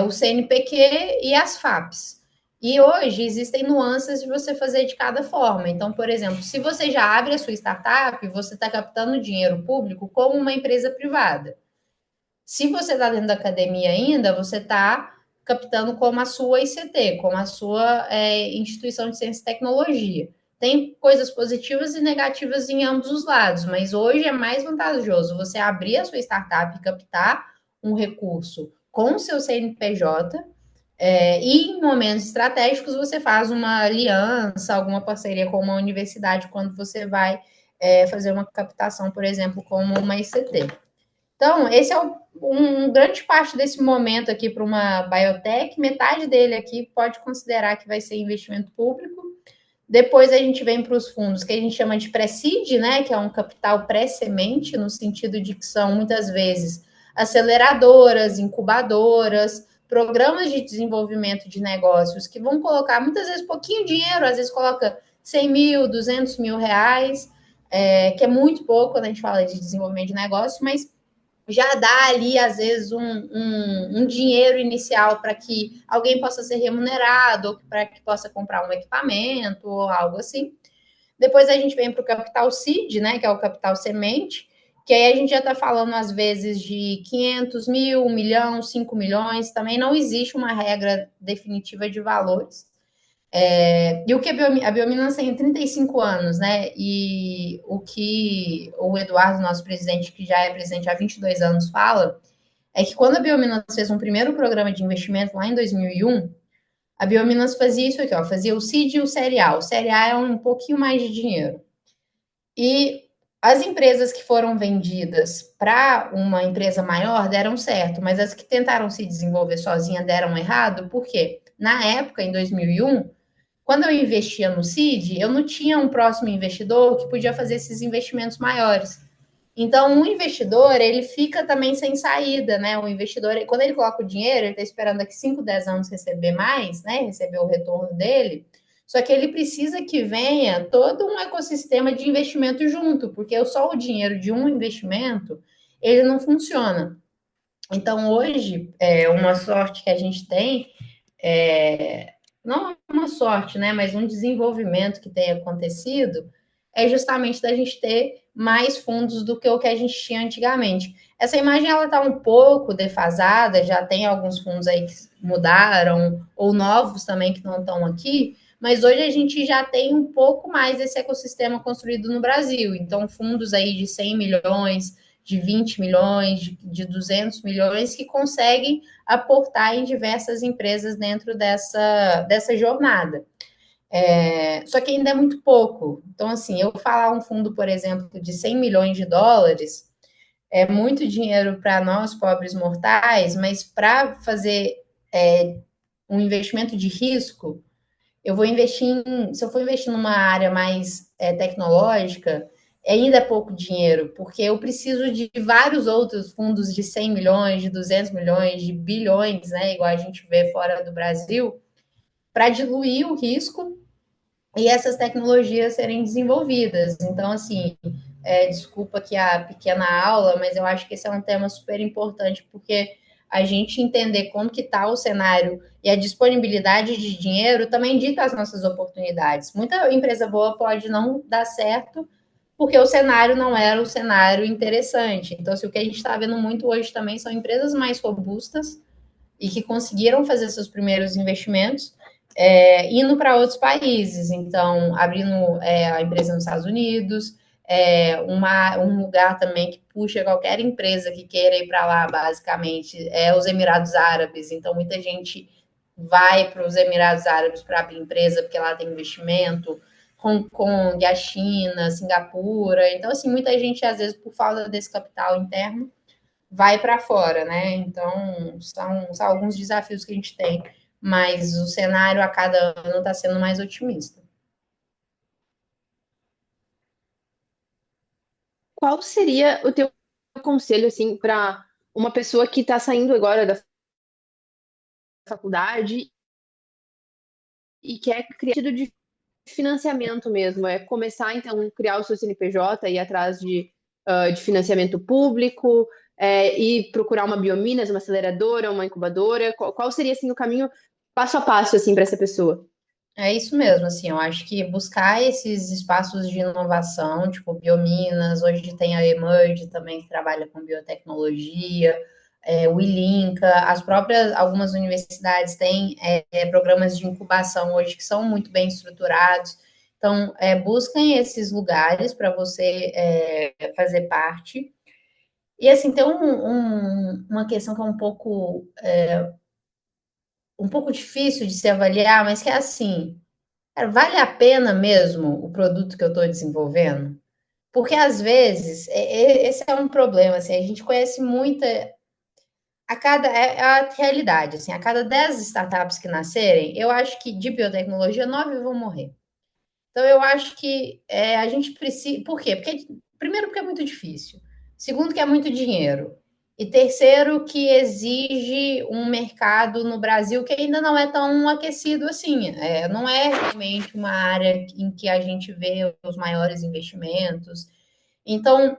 o CNPq e as FAPs. E hoje existem nuances de você fazer de cada forma. Então, por exemplo, se você já abre a sua startup, você está captando dinheiro público como uma empresa privada. Se você está dentro da academia ainda, você está captando como a sua ICT, como a sua instituição de ciência e tecnologia. Tem coisas positivas e negativas em ambos os lados, mas hoje é mais vantajoso você abrir a sua startup e captar um recurso com o seu CNPJ, e em momentos estratégicos você faz uma aliança, alguma parceria com uma universidade quando você vai fazer uma captação, por exemplo, como uma ICT. Então, esse é grande parte desse momento aqui para uma biotech, metade dele aqui pode considerar que vai ser investimento público. Depois a gente vem para os fundos que a gente chama de pré-seed, né, que é um capital pré-semente, no sentido de que são muitas vezes aceleradoras, incubadoras, programas de desenvolvimento de negócios que vão colocar muitas vezes pouquinho dinheiro, às vezes coloca 100 mil, 200 mil reais, que é muito pouco quando a gente fala de desenvolvimento de negócio, mas já dá ali, às vezes, um dinheiro inicial para que alguém possa ser remunerado, ou para que possa comprar um equipamento, ou algo assim. Depois a gente vem para o capital seed, né, que é o capital semente, que aí a gente já está falando, às vezes, de 500 mil, 1 milhão, 5 milhões, também não existe uma regra definitiva de valores. E o que a Biominas tem 35 anos, né? E o que o Eduardo, nosso presidente, que já é presidente há 22 anos, fala é que quando a Biominas fez um primeiro programa de investimento lá em 2001, a Biominas fazia isso aqui, ó, fazia o seed e o Série A. O Série A é um pouquinho mais de dinheiro. E as empresas que foram vendidas para uma empresa maior deram certo, mas as que tentaram se desenvolver sozinha deram errado, por quê? Na época, em 2001, quando eu investia no CID, eu não tinha um próximo investidor que podia fazer esses investimentos maiores. Então, um investidor, ele fica também sem saída, né? O investidor, quando ele coloca o dinheiro, ele está esperando daqui 5, 10 anos receber mais, né? Receber o retorno dele. Só que ele precisa que venha todo um ecossistema de investimento junto, porque só o dinheiro de um investimento, ele não funciona. Então, hoje, uma sorte que a gente tem, não uma sorte, né? Mas um desenvolvimento que tem acontecido é justamente da gente ter mais fundos do que o que a gente tinha antigamente. Essa imagem ela está um pouco defasada, já tem alguns fundos aí que mudaram, ou novos também que não estão aqui, mas hoje a gente já tem um pouco mais desse ecossistema construído no Brasil. Então, fundos aí de 100 milhões, de 20 milhões, de 200 milhões, que conseguem aportar em diversas empresas dentro dessa jornada. Só que ainda é muito pouco. Então, assim, eu falar um fundo, por exemplo, de 100 milhões de dólares, é muito dinheiro para nós, pobres mortais, mas para fazer um investimento de risco, eu vou investir se eu for investir numa área mais tecnológica, ainda é pouco dinheiro, porque eu preciso de vários outros fundos de 100 milhões, de 200 milhões, de bilhões, né, igual a gente vê fora do Brasil, para diluir o risco e essas tecnologias serem desenvolvidas. Então, assim, desculpa aqui a pequena aula, mas eu acho que esse é um tema super importante, porque a gente entender como que está o cenário e a disponibilidade de dinheiro também dita as nossas oportunidades. Muita empresa boa pode não dar certo porque o cenário não era o cenário interessante. Então, assim, o que a gente está vendo muito hoje também são empresas mais robustas e que conseguiram fazer seus primeiros investimentos indo para outros países. Então, abrindo a empresa nos Estados Unidos, um lugar também que puxa qualquer empresa que queira ir para lá, basicamente, é os Emirados Árabes. Então, muita gente vai para os Emirados Árabes para abrir empresa, porque lá tem investimento. Hong Kong, a China, Singapura. Então, assim, muita gente, às vezes, por falta desse capital interno, vai para fora, né? Então, são alguns desafios que a gente tem, mas o cenário a cada ano está sendo mais otimista. Qual seria o teu conselho, assim, para uma pessoa que está saindo agora da faculdade e quer criar sentido de financiamento mesmo? É começar, então, a criar o seu CNPJ, ir atrás de financiamento público, e procurar uma Biominas, uma aceleradora, uma incubadora? Qual seria, assim, o caminho passo a passo, assim, para essa pessoa? É isso mesmo, assim, eu acho que buscar esses espaços de inovação, tipo Biominas, hoje tem a Emerge também, que trabalha com biotecnologia, o ILINCA, as próprias, algumas universidades têm programas de incubação hoje que são muito bem estruturados, então, busquem esses lugares para você fazer parte. E, assim, tem uma questão que é um pouco difícil de se avaliar, mas que é assim, cara, vale a pena mesmo o produto que eu estou desenvolvendo? Porque às vezes, esse é um problema, assim, a gente conhece muita. É a realidade, assim, a cada 10 startups que nascerem, eu acho que de biotecnologia, 9 vão morrer. Então, eu acho que a gente precisa. Por quê? Primeiro, porque é muito difícil. Segundo, que é muito dinheiro. E terceiro, que exige um mercado no Brasil que ainda não é tão aquecido assim. Não é realmente uma área em que a gente vê os maiores investimentos. Então,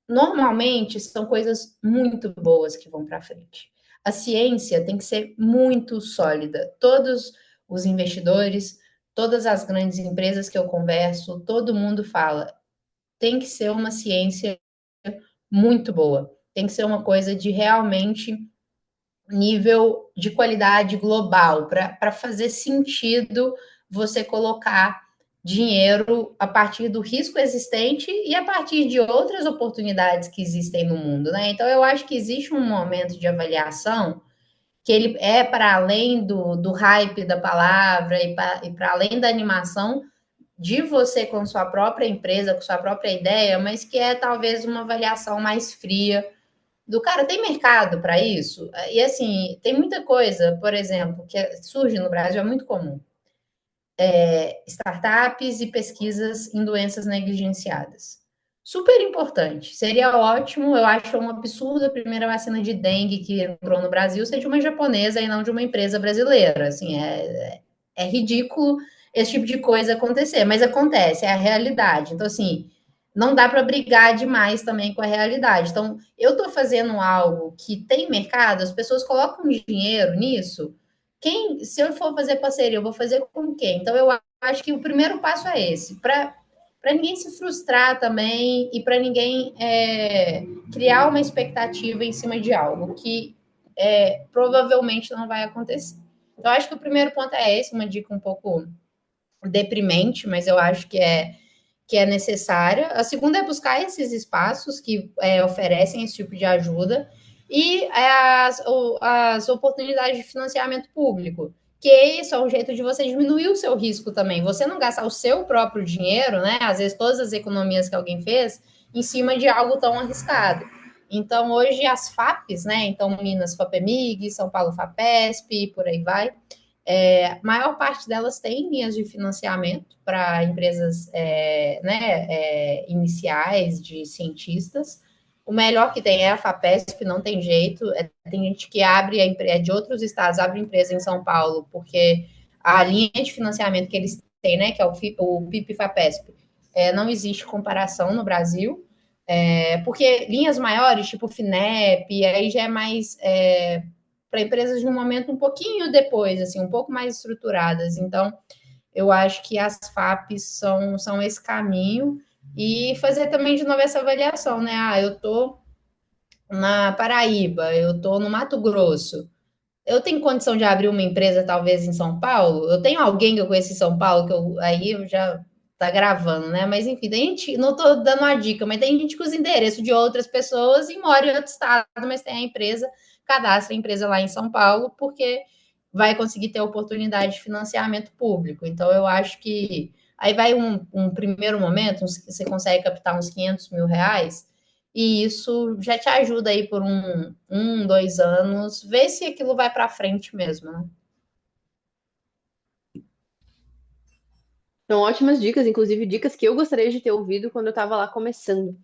normalmente, são coisas muito boas que vão para frente. A ciência tem que ser muito sólida. Todos os investidores, todas as grandes empresas que eu converso, todo mundo fala, tem que ser uma ciência muito boa. Tem que ser uma coisa de realmente nível de qualidade global, para fazer sentido você colocar dinheiro a partir do risco existente e a partir de outras oportunidades que existem no mundo, né? Então, eu acho que existe um momento de avaliação que ele é para além do hype da palavra e para além da animação de você com sua própria empresa, com sua própria ideia, mas que é talvez uma avaliação mais fria do cara, tem mercado para isso? E assim, tem muita coisa, por exemplo, que surge no Brasil, é muito comum. Startups e pesquisas em doenças negligenciadas. Super importante. Seria ótimo, eu acho um absurdo a primeira vacina de dengue que entrou no Brasil ser de uma japonesa e não de uma empresa brasileira. Assim, é ridículo esse tipo de coisa acontecer, mas acontece, é a realidade. Então, assim, não dá para brigar demais também com a realidade. Então, eu estou fazendo algo que tem mercado, as pessoas colocam dinheiro nisso. Se eu for fazer parceria, eu vou fazer com quem? Então, eu acho que o primeiro passo é esse, para ninguém se frustrar também e para ninguém criar uma expectativa em cima de algo que provavelmente não vai acontecer. Então, acho que o primeiro ponto é esse, uma dica um pouco deprimente, mas eu acho que é necessária. A segunda é buscar esses espaços que oferecem esse tipo de ajuda e as oportunidades de financiamento público, que isso é um jeito de você diminuir o seu risco também. Você não gastar o seu próprio dinheiro, né? Às vezes todas as economias que alguém fez em cima de algo tão arriscado. Então, hoje as FAPs, né? Então, Minas FAPEMIG, São Paulo FAPESP, por aí vai, a maior parte delas tem linhas de financiamento para empresas iniciais de cientistas. O melhor que tem é a FAPESP, não tem jeito. Tem gente que abre de outros estados, abre empresa em São Paulo, porque a linha de financiamento que eles têm, né, que é o PIP-FAPESP, não existe comparação no Brasil. Porque linhas maiores, tipo FINEP, aí já é mais para empresas de um momento um pouquinho depois, assim, um pouco mais estruturadas. Então, eu acho que as FAPs são esse caminho e fazer também de novo essa avaliação, né? Eu estou na Paraíba, eu estou no Mato Grosso. Eu tenho condição de abrir uma empresa, talvez, em São Paulo? Eu tenho alguém que eu conheço em São Paulo, aí eu já tá gravando, né? Mas enfim, tem gente, não estou dando uma dica, mas tem gente que usa endereço de outras pessoas e mora em outro estado, mas tem a empresa, cadastra a empresa lá em São Paulo, porque vai conseguir ter oportunidade de financiamento público. Então, eu acho que aí vai um primeiro momento, você consegue captar uns R$ 500 mil, e isso já te ajuda aí por 2 anos, ver se aquilo vai para frente mesmo, né? São ótimas dicas, inclusive dicas que eu gostaria de ter ouvido quando eu estava lá começando.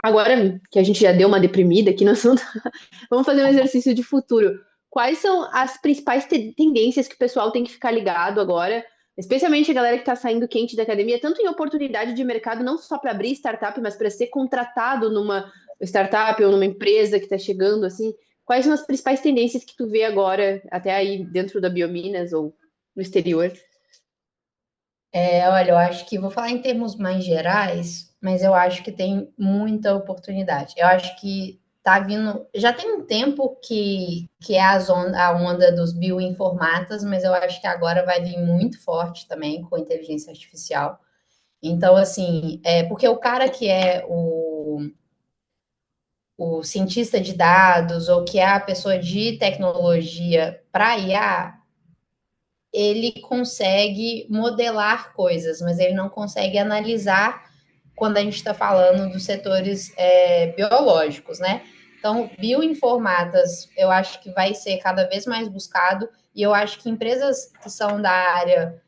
Agora que a gente já deu uma deprimida aqui no assunto, vamos fazer um exercício de futuro. Quais são as principais tendências que o pessoal tem que ficar ligado agora, especialmente a galera que está saindo quente da academia, tanto em oportunidade de mercado, não só para abrir startup, mas para ser contratado numa startup ou numa empresa que está chegando, assim? Quais são as principais tendências que tu vê agora, até aí dentro da Biominas ou no exterior? Olha, eu acho que vou falar em termos mais gerais, mas eu acho que tem muita oportunidade. Eu acho que tá vindo. Já tem um tempo que é a onda dos bioinformatas, mas eu acho que agora vai vir muito forte também com a inteligência artificial. Então, assim, porque o cara que é o cientista de dados ou que é a pessoa de tecnologia para IA, ele consegue modelar coisas, mas ele não consegue analisar quando a gente está falando dos setores biológicos, né? Então, bioinformatas, eu acho que vai ser cada vez mais buscado, e eu acho que empresas que são da área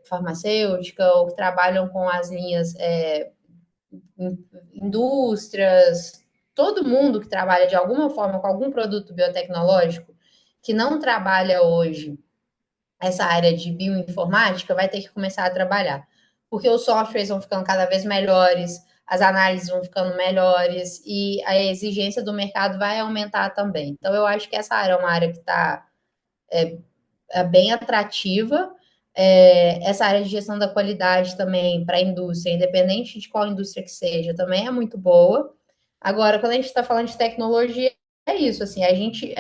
farmacêutica ou que trabalham com as linhas indústrias, todo mundo que trabalha de alguma forma com algum produto biotecnológico, que não trabalha hoje essa área de bioinformática, vai ter que começar a trabalhar. Porque os softwares vão ficando cada vez melhores, as análises vão ficando melhores e a exigência do mercado vai aumentar também. Então, eu acho que essa área é uma área que está bem atrativa. Essa área de gestão da qualidade também para a indústria, independente de qual indústria que seja, também é muito boa. Agora, quando a gente está falando de tecnologia, é isso, assim, a gente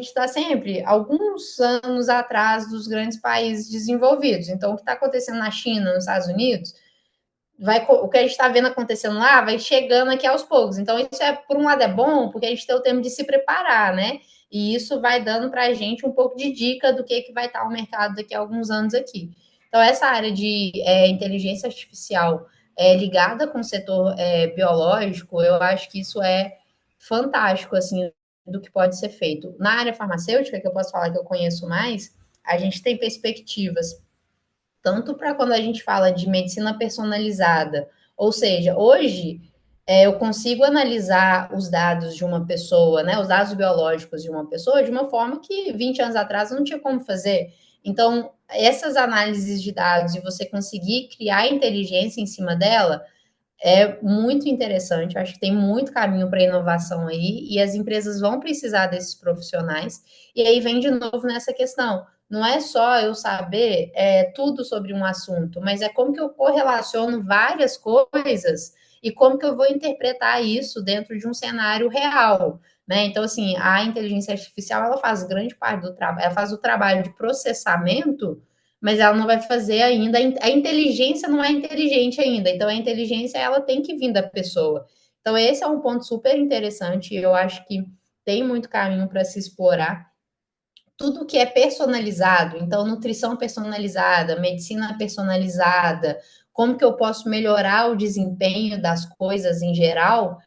está sempre alguns anos atrás dos grandes países desenvolvidos. Então, o que está acontecendo na China, nos Estados Unidos, o que a gente está vendo acontecendo lá vai chegando aqui aos poucos. Então, isso por um lado é bom, porque a gente tem o tempo de se preparar, né? E isso vai dando para a gente um pouco de dica do que vai estar o mercado daqui a alguns anos aqui. Então, essa área de inteligência artificial ligada com o setor biológico, eu acho que isso é fantástico, assim, do que pode ser feito. Na área farmacêutica, que eu posso falar que eu conheço mais, a gente tem perspectivas tanto para quando a gente fala de medicina personalizada, ou seja, hoje eu consigo analisar os dados de uma pessoa, né, os dados biológicos de uma pessoa, de uma forma que 20 anos atrás não tinha como fazer. Então, essas análises de dados e você conseguir criar inteligência em cima dela é muito interessante. Eu acho que tem muito caminho para inovação aí e as empresas vão precisar desses profissionais. E aí vem de novo nessa questão. Não é só eu saber tudo sobre um assunto, mas é como que eu correlaciono várias coisas e como que eu vou interpretar isso dentro de um cenário real. Né? Então, assim, a inteligência artificial ela faz grande parte do trabalho, ela faz o trabalho de processamento, mas ela não vai fazer ainda. A inteligência não é inteligente ainda, então a inteligência ela tem que vir da pessoa. Então, esse é um ponto super interessante. Eu acho que tem muito caminho para se explorar. Tudo que é personalizado, então, nutrição personalizada, medicina personalizada, como que eu posso melhorar o desempenho das coisas em geral,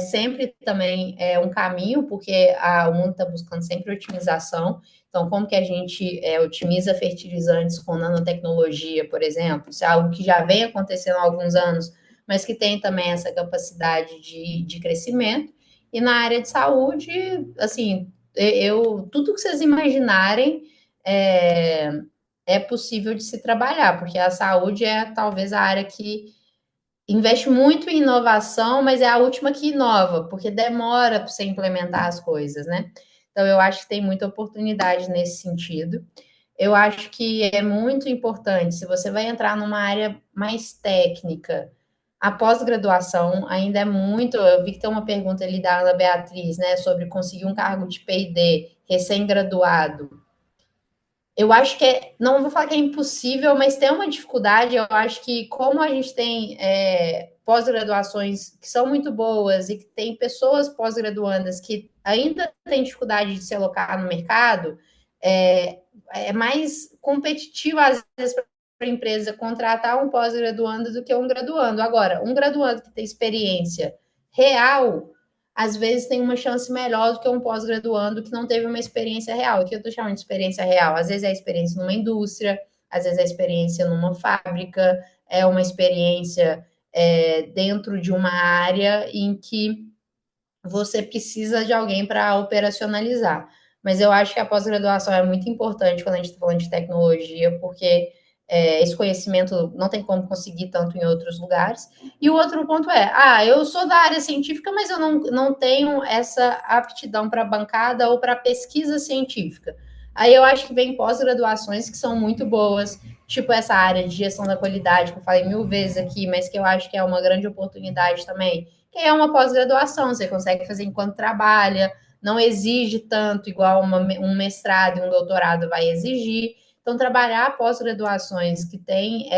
sempre também um caminho, porque o mundo está buscando sempre otimização. Então, como que a gente otimiza fertilizantes com nanotecnologia, por exemplo? Isso é algo que já vem acontecendo há alguns anos, mas que tem também essa capacidade de crescimento. E na área de saúde, assim, tudo que vocês imaginarem é, é possível de se trabalhar, porque a saúde é talvez a área que investe muito em inovação, mas é a última que inova, porque demora para você implementar as coisas, né? Então, eu acho que tem muita oportunidade nesse sentido. Eu acho que é muito importante, se você vai entrar numa área mais técnica, a pós-graduação ainda é muito. Eu vi que tem uma pergunta ali da Ana Beatriz, né, sobre conseguir um cargo de P&D recém-graduado. Eu acho que não vou falar que é impossível, mas tem uma dificuldade. Eu acho que, como a gente tem pós-graduações que são muito boas e que tem pessoas pós-graduandas que ainda têm dificuldade de se alocar no mercado, é mais competitivo, às vezes, para a empresa contratar um pós-graduando do que um graduando. Agora, um graduando que tem experiência real às vezes tem uma chance melhor do que um pós-graduando que não teve uma experiência real. O que eu estou chamando de experiência real? Às vezes é a experiência numa indústria, às vezes é a experiência numa fábrica, é uma experiência dentro de uma área em que você precisa de alguém para operacionalizar. Mas eu acho que a pós-graduação é muito importante quando a gente está falando de tecnologia, porque esse conhecimento não tem como conseguir tanto em outros lugares. E o outro ponto eu sou da área científica, mas eu não tenho essa aptidão para bancada ou para pesquisa científica. Aí eu acho que vem pós-graduações que são muito boas, tipo essa área de gestão da qualidade, que eu falei 1000 vezes aqui, mas que eu acho que é uma grande oportunidade também, que é uma pós-graduação, você consegue fazer enquanto trabalha, não exige tanto igual um mestrado e um doutorado vai exigir. Então, trabalhar pós-graduações que tem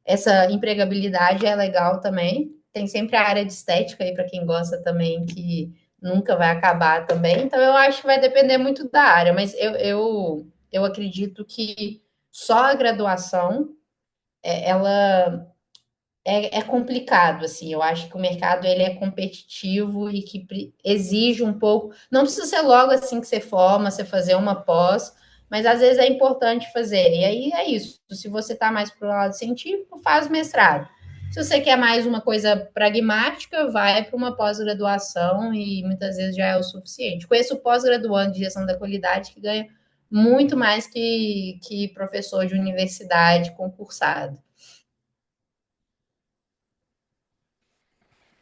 essa empregabilidade é legal também. Tem sempre a área de estética aí para quem gosta também, que nunca vai acabar também. Então, eu acho que vai depender muito da área, mas eu acredito que só a graduação, ela complicado, assim. Eu acho que o mercado ele é competitivo e que exige um pouco. Não precisa ser logo assim que você forma, você fazer uma pós, mas às vezes é importante fazer. E aí é isso. Se você está mais para o lado científico, faz mestrado. Se você quer mais uma coisa pragmática, vai para uma pós-graduação e muitas vezes já é o suficiente. Conheço pós-graduando de gestão da qualidade que ganha muito mais que professor de universidade concursado.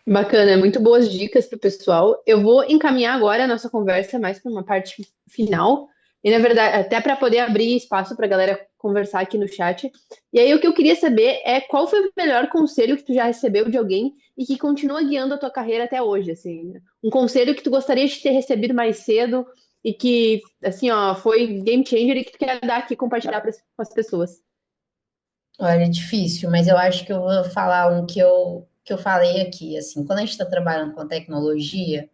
Bacana, muito boas dicas para o pessoal. Eu vou encaminhar agora a nossa conversa mais para uma parte final, E, na verdade, até para poder abrir espaço para a galera conversar aqui no chat. E aí, o que eu queria saber é qual foi o melhor conselho que tu já recebeu de alguém e que continua guiando a tua carreira até hoje, assim. Um conselho que tu gostaria de ter recebido mais cedo e que, assim, ó, foi game changer e que tu quer dar aqui, compartilhar com as pessoas. Olha, é difícil, mas eu acho que eu vou falar um que eu falei aqui, assim, quando a gente está trabalhando com tecnologia,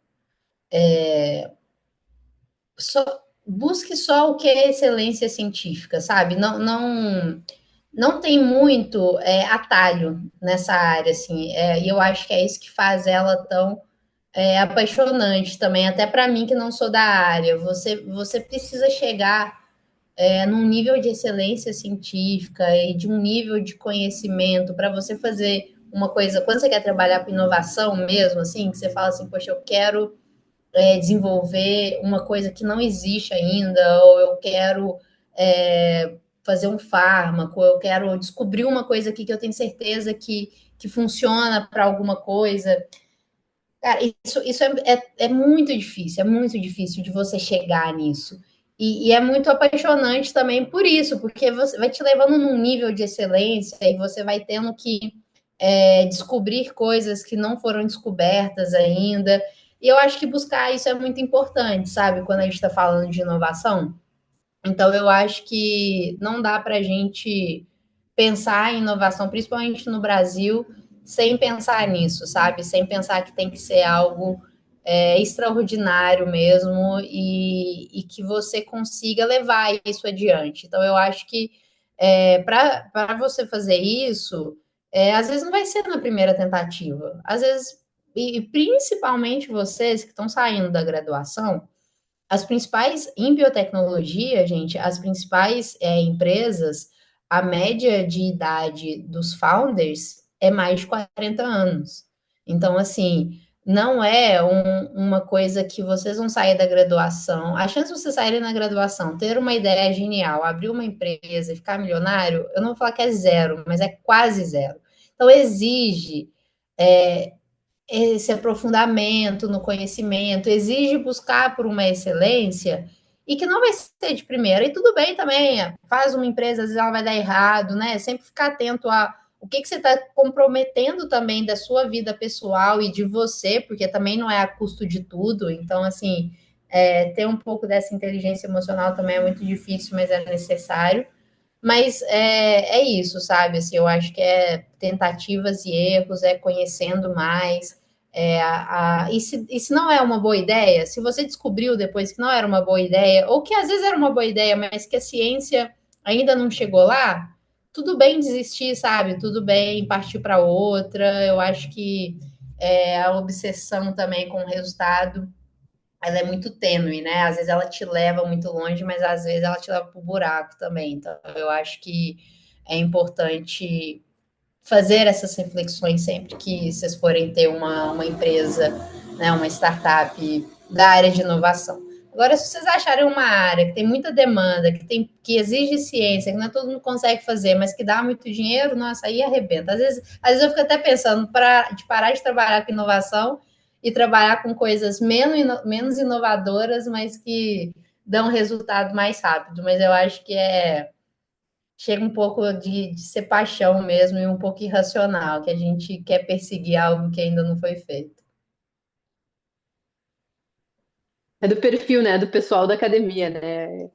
busque só o que é excelência científica, sabe? Não tem muito atalho nessa área, assim, e eu acho que é isso que faz ela tão apaixonante também, até para mim que não sou da área. Você precisa chegar num nível de excelência científica e de um nível de conhecimento para você fazer uma coisa, quando você quer trabalhar com inovação mesmo, assim, que você fala assim, poxa, eu quero desenvolver uma coisa que não existe ainda, ou eu quero fazer um fármaco, ou eu quero descobrir uma coisa aqui que eu tenho certeza que funciona para alguma coisa. Cara, isso é muito difícil de você chegar nisso. E é muito apaixonante também por isso, porque você vai te levando num nível de excelência e você vai tendo que descobrir coisas que não foram descobertas ainda. E eu acho que buscar isso é muito importante, sabe? Quando a gente está falando de inovação. Então, eu acho que não dá para a gente pensar em inovação, principalmente no Brasil, sem pensar nisso, sabe? Sem pensar que tem que ser algo extraordinário mesmo e que você consiga levar isso adiante. Então, eu acho que para você fazer isso, às vezes não vai ser na primeira tentativa, às vezes, e principalmente vocês que estão saindo da graduação, as principais, em biotecnologia, gente, as principais empresas, a média de idade dos founders é mais de 40 anos. Então, assim, não é uma coisa que vocês vão sair da graduação. A chance de vocês saírem na graduação, ter uma ideia genial, abrir uma empresa e ficar milionário, eu não vou falar que é zero, mas é quase zero. Então, exige é, esse aprofundamento no conhecimento, exige buscar por uma excelência e que não vai ser de primeira. E tudo bem também, faz uma empresa, às vezes ela vai dar errado, né? Sempre ficar atento a o que você está comprometendo também da sua vida pessoal e de você, porque também não é a custo de tudo. Então, assim, ter um pouco dessa inteligência emocional também é muito difícil, mas é necessário. Mas é isso, sabe? Assim, eu acho que é tentativas e erros, é conhecendo mais. E se não é uma boa ideia, se você descobriu depois que não era uma boa ideia, ou que às vezes era uma boa ideia, mas que a ciência ainda não chegou lá, tudo bem desistir, sabe? Tudo bem partir para outra. Eu acho que a obsessão também com o resultado ela é muito tênue, né? Às vezes ela te leva muito longe, mas às vezes ela te leva para o buraco também. Então, eu acho que é importante fazer essas reflexões sempre que vocês forem ter uma empresa, né, uma startup da área de inovação. Agora, se vocês acharem uma área que tem muita demanda, que exige ciência, que não é todo mundo consegue fazer, mas que dá muito dinheiro, nossa, aí arrebenta. Às vezes eu fico até pensando de parar de trabalhar com inovação e trabalhar com coisas menos inovadoras, mas que dão resultado mais rápido. Mas eu acho que chega um pouco de ser paixão mesmo e um pouco irracional, que a gente quer perseguir algo que ainda não foi feito. É do perfil, né? Do pessoal da academia, né?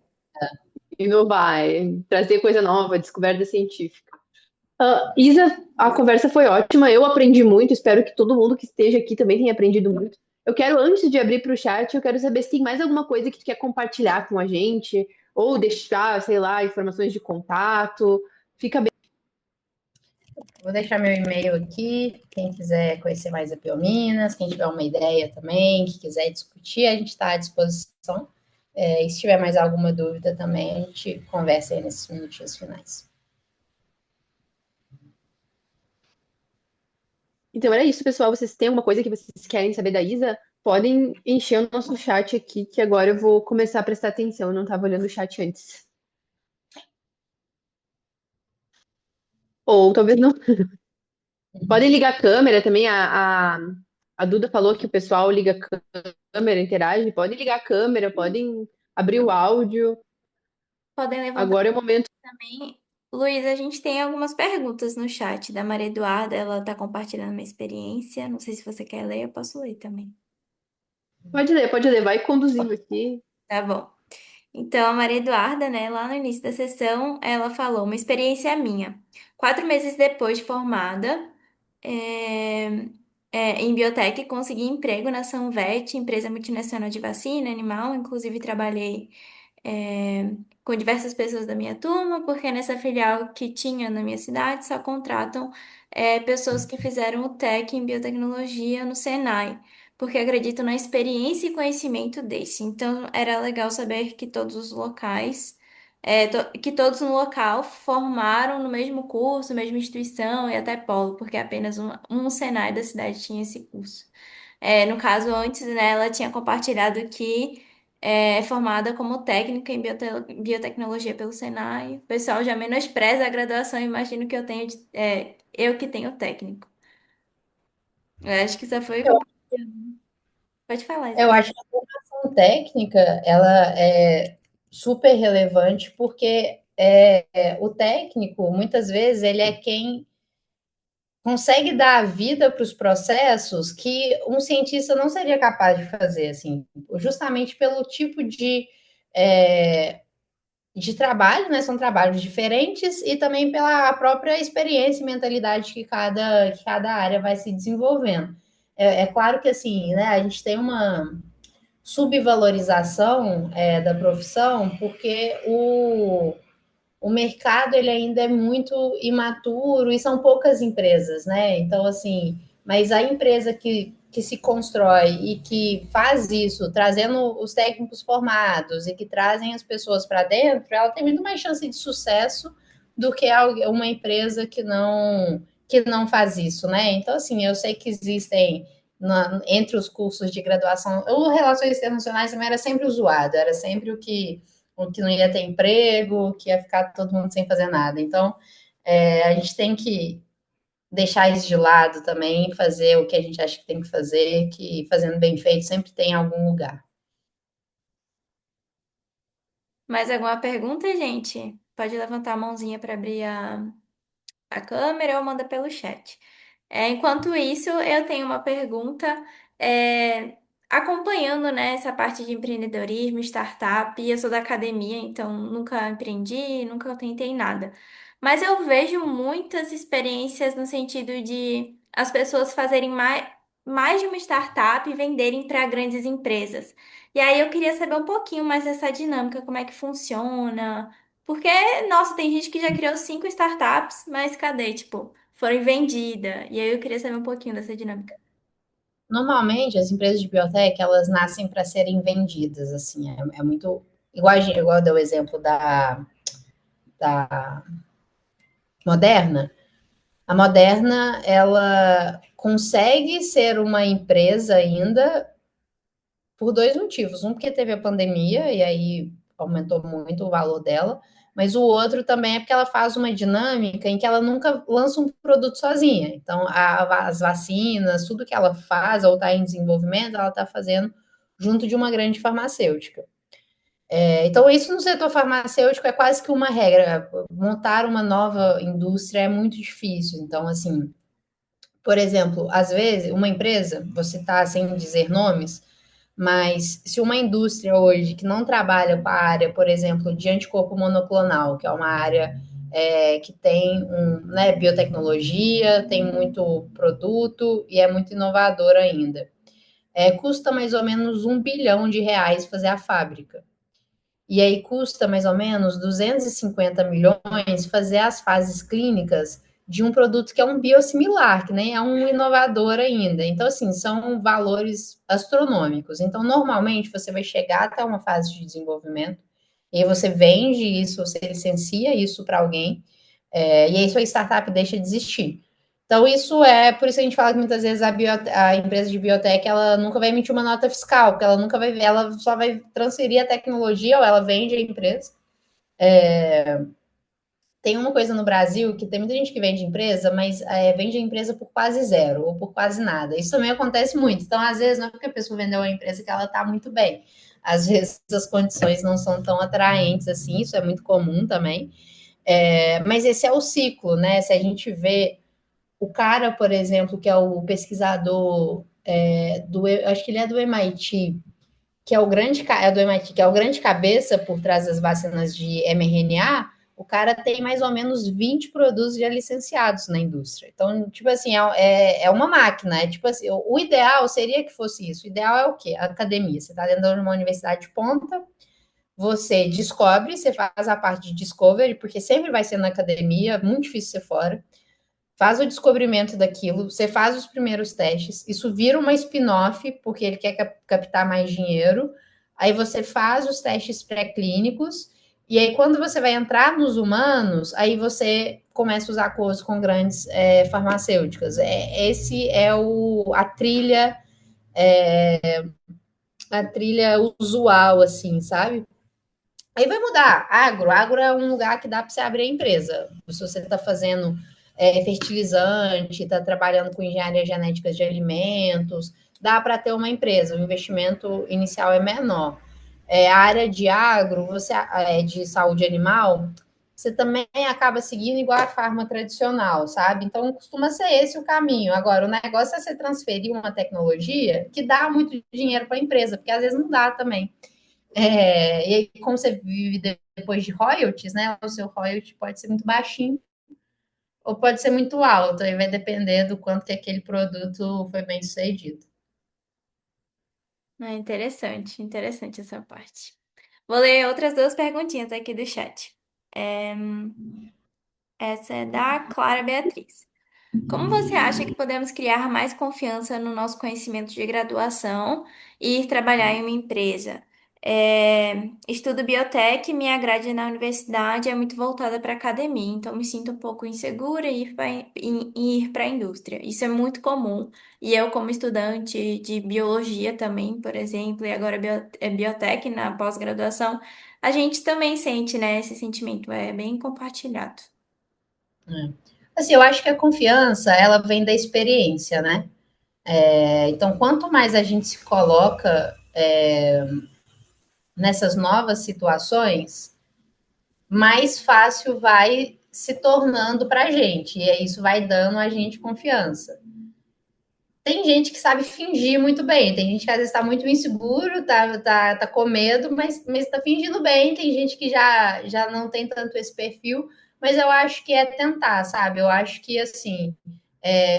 Inovar, trazer coisa nova, descoberta científica. Isa, a conversa foi ótima, eu aprendi muito, espero que todo mundo que esteja aqui também tenha aprendido muito. Eu quero, antes de abrir para o chat, eu quero saber se tem mais alguma coisa que tu quer compartilhar com a gente, ou deixar, sei lá, informações de contato. Fica bem. Vou deixar meu e-mail aqui, quem quiser conhecer mais a Biominas, quem tiver uma ideia também, que quiser discutir, a gente está à disposição. E se tiver mais alguma dúvida também, a gente conversa aí nesses minutinhos finais. Então era isso, pessoal. Vocês têm alguma coisa que vocês querem saber da Isa? Podem encher o nosso chat aqui, que agora eu vou começar a prestar atenção. Eu não estava olhando o chat antes. Ou talvez não. Podem ligar a câmera também. A Duda falou que o pessoal liga a câmera, interage. Podem ligar a câmera, podem abrir o áudio. Podem levantar Agora é o momento. também. Luiz, a gente tem algumas perguntas no chat da Maria Eduarda. Ela está compartilhando uma experiência. Não sei se você quer ler, eu posso ler também. Pode ler, vai conduzindo aqui. Tá bom. Então, a Maria Eduarda, né, lá no início da sessão, ela falou: uma experiência minha. 4 meses depois de formada, é, em biotech, consegui emprego na Sunvet, empresa multinacional de vacina animal. Inclusive, trabalhei é, com diversas pessoas da minha turma, porque nessa filial que tinha na minha cidade só contratam pessoas que fizeram o TEC em biotecnologia no Senai, porque acredito na experiência e conhecimento desse. Então, era legal saber que todos os locais, que todos no local formaram no mesmo curso, mesma instituição e até polo, porque apenas um Senai da cidade tinha esse curso. No caso, antes, né, ela tinha compartilhado que é formada como técnica em biotecnologia pelo Senai. O pessoal já menospreza a graduação, imagino que eu tenho, eu que tenho técnico. Eu acho que só foi o que eu... Pode falar, Eu Isabel. acho que a formação técnica ela é super relevante porque o técnico muitas vezes ele é quem consegue dar a vida para os processos que um cientista não seria capaz de fazer, assim, justamente pelo tipo é, de trabalho, né? São trabalhos diferentes e também pela própria experiência e mentalidade que cada área vai se desenvolvendo. É claro que assim, né? A gente tem uma subvalorização da profissão porque o mercado ele ainda é muito imaturo e são poucas empresas, né? Então, assim, mas a empresa que se constrói e que faz isso, trazendo os técnicos formados e que trazem as pessoas para dentro, ela tem muito mais chance de sucesso do que uma empresa que não faz isso, né? Então, assim, eu sei que existem entre os cursos de graduação, o Relações Internacionais também era sempre o zoado, era sempre o que não ia ter emprego, que ia ficar todo mundo sem fazer nada. Então, a gente tem que deixar isso de lado também, fazer o que a gente acha que tem que fazer, que fazendo bem feito sempre tem algum lugar. Mais alguma pergunta, gente? Pode levantar a mãozinha para abrir a câmera ou manda pelo chat. Enquanto isso, eu tenho uma pergunta, é, acompanhando, né, essa parte de empreendedorismo, startup. Eu sou da academia, então nunca empreendi, nunca tentei nada. Mas eu vejo muitas experiências no sentido de as pessoas fazerem mais de uma startup e venderem para grandes empresas. E aí eu queria saber um pouquinho mais dessa dinâmica, como é que funciona. Porque, nossa, tem gente que já criou 5 startups, mas cadê? Tipo, foram vendidas. E aí eu queria saber um pouquinho dessa dinâmica. Normalmente, as empresas de biotech, elas nascem para serem vendidas, assim, é muito... Igual eu dei o exemplo da Moderna. A Moderna, ela consegue ser uma empresa ainda por dois motivos. Um, porque teve a pandemia e aí aumentou muito o valor dela, mas o outro também é porque ela faz uma dinâmica em que ela nunca lança um produto sozinha. Então, as vacinas, tudo que ela faz ou está em desenvolvimento, ela está fazendo junto de uma grande farmacêutica. Então, isso no setor farmacêutico é quase que uma regra. Montar uma nova indústria é muito difícil. Então, assim, por exemplo, às vezes, uma empresa, você está sem dizer nomes, mas se uma indústria hoje que não trabalha com a área, por exemplo, de anticorpo monoclonal, que é uma área que tem né, biotecnologia, tem muito produto e é muito inovador ainda. Custa mais ou menos R$ 1 bilhão fazer a fábrica. E aí custa mais ou menos 250 milhões fazer as fases clínicas de um produto que é um biosimilar, que nem é um inovador ainda. Então, assim, são valores astronômicos. Então, normalmente, você vai chegar até uma fase de desenvolvimento, e aí você vende isso, você licencia isso para alguém, e aí sua startup deixa de existir. Então, por isso que a gente fala que muitas vezes a empresa de biotech, ela nunca vai emitir uma nota fiscal, porque ela nunca vai ver, ela só vai transferir a tecnologia, ou ela vende a empresa, tem uma coisa no Brasil que tem muita gente que vende empresa, mas vende a empresa por quase zero ou por quase nada. Isso também acontece muito. Então, às vezes, não é porque a pessoa vendeu uma empresa que ela está muito bem. Às vezes, as condições não são tão atraentes assim, isso é muito comum também. Mas esse é o ciclo, né? Se a gente vê o cara, por exemplo, que é o pesquisador acho que ele é do MIT, que é o grande do MIT, que é o grande cabeça por trás das vacinas de mRNA, o cara tem mais ou menos 20 produtos já licenciados na indústria. Então, tipo assim, é uma máquina. É tipo assim, o ideal seria que fosse isso. O ideal é o quê? A academia. Você está dentro de uma universidade de ponta, você descobre, você faz a parte de discovery, porque sempre vai ser na academia, muito difícil ser fora. Faz o descobrimento daquilo, você faz os primeiros testes, isso vira uma spin-off, porque ele quer captar mais dinheiro, aí você faz os testes pré-clínicos, e aí quando você vai entrar nos humanos, aí você começa a usar acordos com grandes farmacêuticas. Esse é a trilha usual, assim, sabe? Aí vai mudar. Agro é um lugar que dá para você abrir a empresa. Se você está fazendo fertilizante, está trabalhando com engenharia genética de alimentos, dá para ter uma empresa. O investimento inicial é menor. A área de agro, de saúde animal, você também acaba seguindo igual a farma tradicional, sabe? Então, costuma ser esse o caminho. Agora, o negócio é você transferir uma tecnologia que dá muito dinheiro para a empresa, porque às vezes não dá também. E aí, como você vive depois de royalties, né? O seu royalty pode ser muito baixinho ou pode ser muito alto, aí vai depender do quanto que aquele produto foi bem sucedido. É interessante, interessante essa parte. Vou ler outras duas perguntinhas aqui do chat. É, essa é da Clara Beatriz. Como você acha que podemos criar mais confiança no nosso conhecimento de graduação e ir trabalhar em uma empresa? Estudo biotech, minha grade na universidade é muito voltada para academia, então me sinto um pouco insegura em ir para a indústria. Isso é muito comum. E eu, como estudante de biologia também, por exemplo, e agora biotech na pós-graduação, a gente também sente, né, esse sentimento, é bem compartilhado. Assim, eu acho que a confiança, ela vem da experiência, né? Então, quanto mais a gente se coloca nessas novas situações, mais fácil vai se tornando para a gente. E aí isso vai dando a gente confiança. Tem gente que sabe fingir muito bem, tem gente que às vezes está muito inseguro, tá com medo, mas está fingindo bem. Tem gente que já não tem tanto esse perfil, mas eu acho que é tentar, sabe? Eu acho que assim.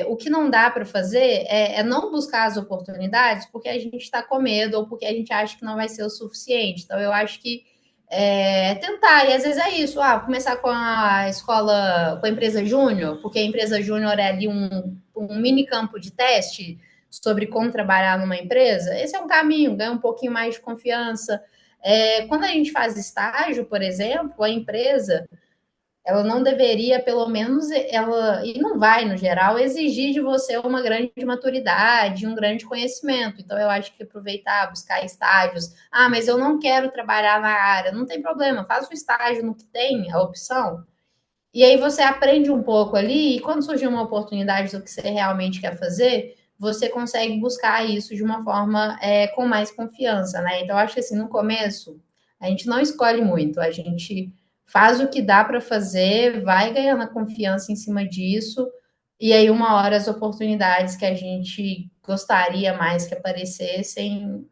O que não dá para fazer é não buscar as oportunidades porque a gente está com medo ou porque a gente acha que não vai ser o suficiente. Então, eu acho que tentar, e às vezes é isso, começar com a escola, com a empresa júnior, porque a empresa júnior é ali um mini campo de teste sobre como trabalhar numa empresa. Esse é um caminho, ganha um pouquinho mais de confiança. Quando a gente faz estágio, por exemplo, a empresa ela não deveria, pelo menos, e não vai, no geral, exigir de você uma grande maturidade, um grande conhecimento. Então, eu acho que aproveitar, buscar estágios. Mas eu não quero trabalhar na área. Não tem problema, faz o estágio no que tem, a opção. E aí você aprende um pouco ali, e quando surgir uma oportunidade do que você realmente quer fazer, você consegue buscar isso de uma forma com mais confiança, né? Então, eu acho que assim, no começo, a gente não escolhe muito, a gente faz o que dá para fazer, vai ganhando a confiança em cima disso, e aí uma hora as oportunidades que a gente gostaria mais que aparecessem,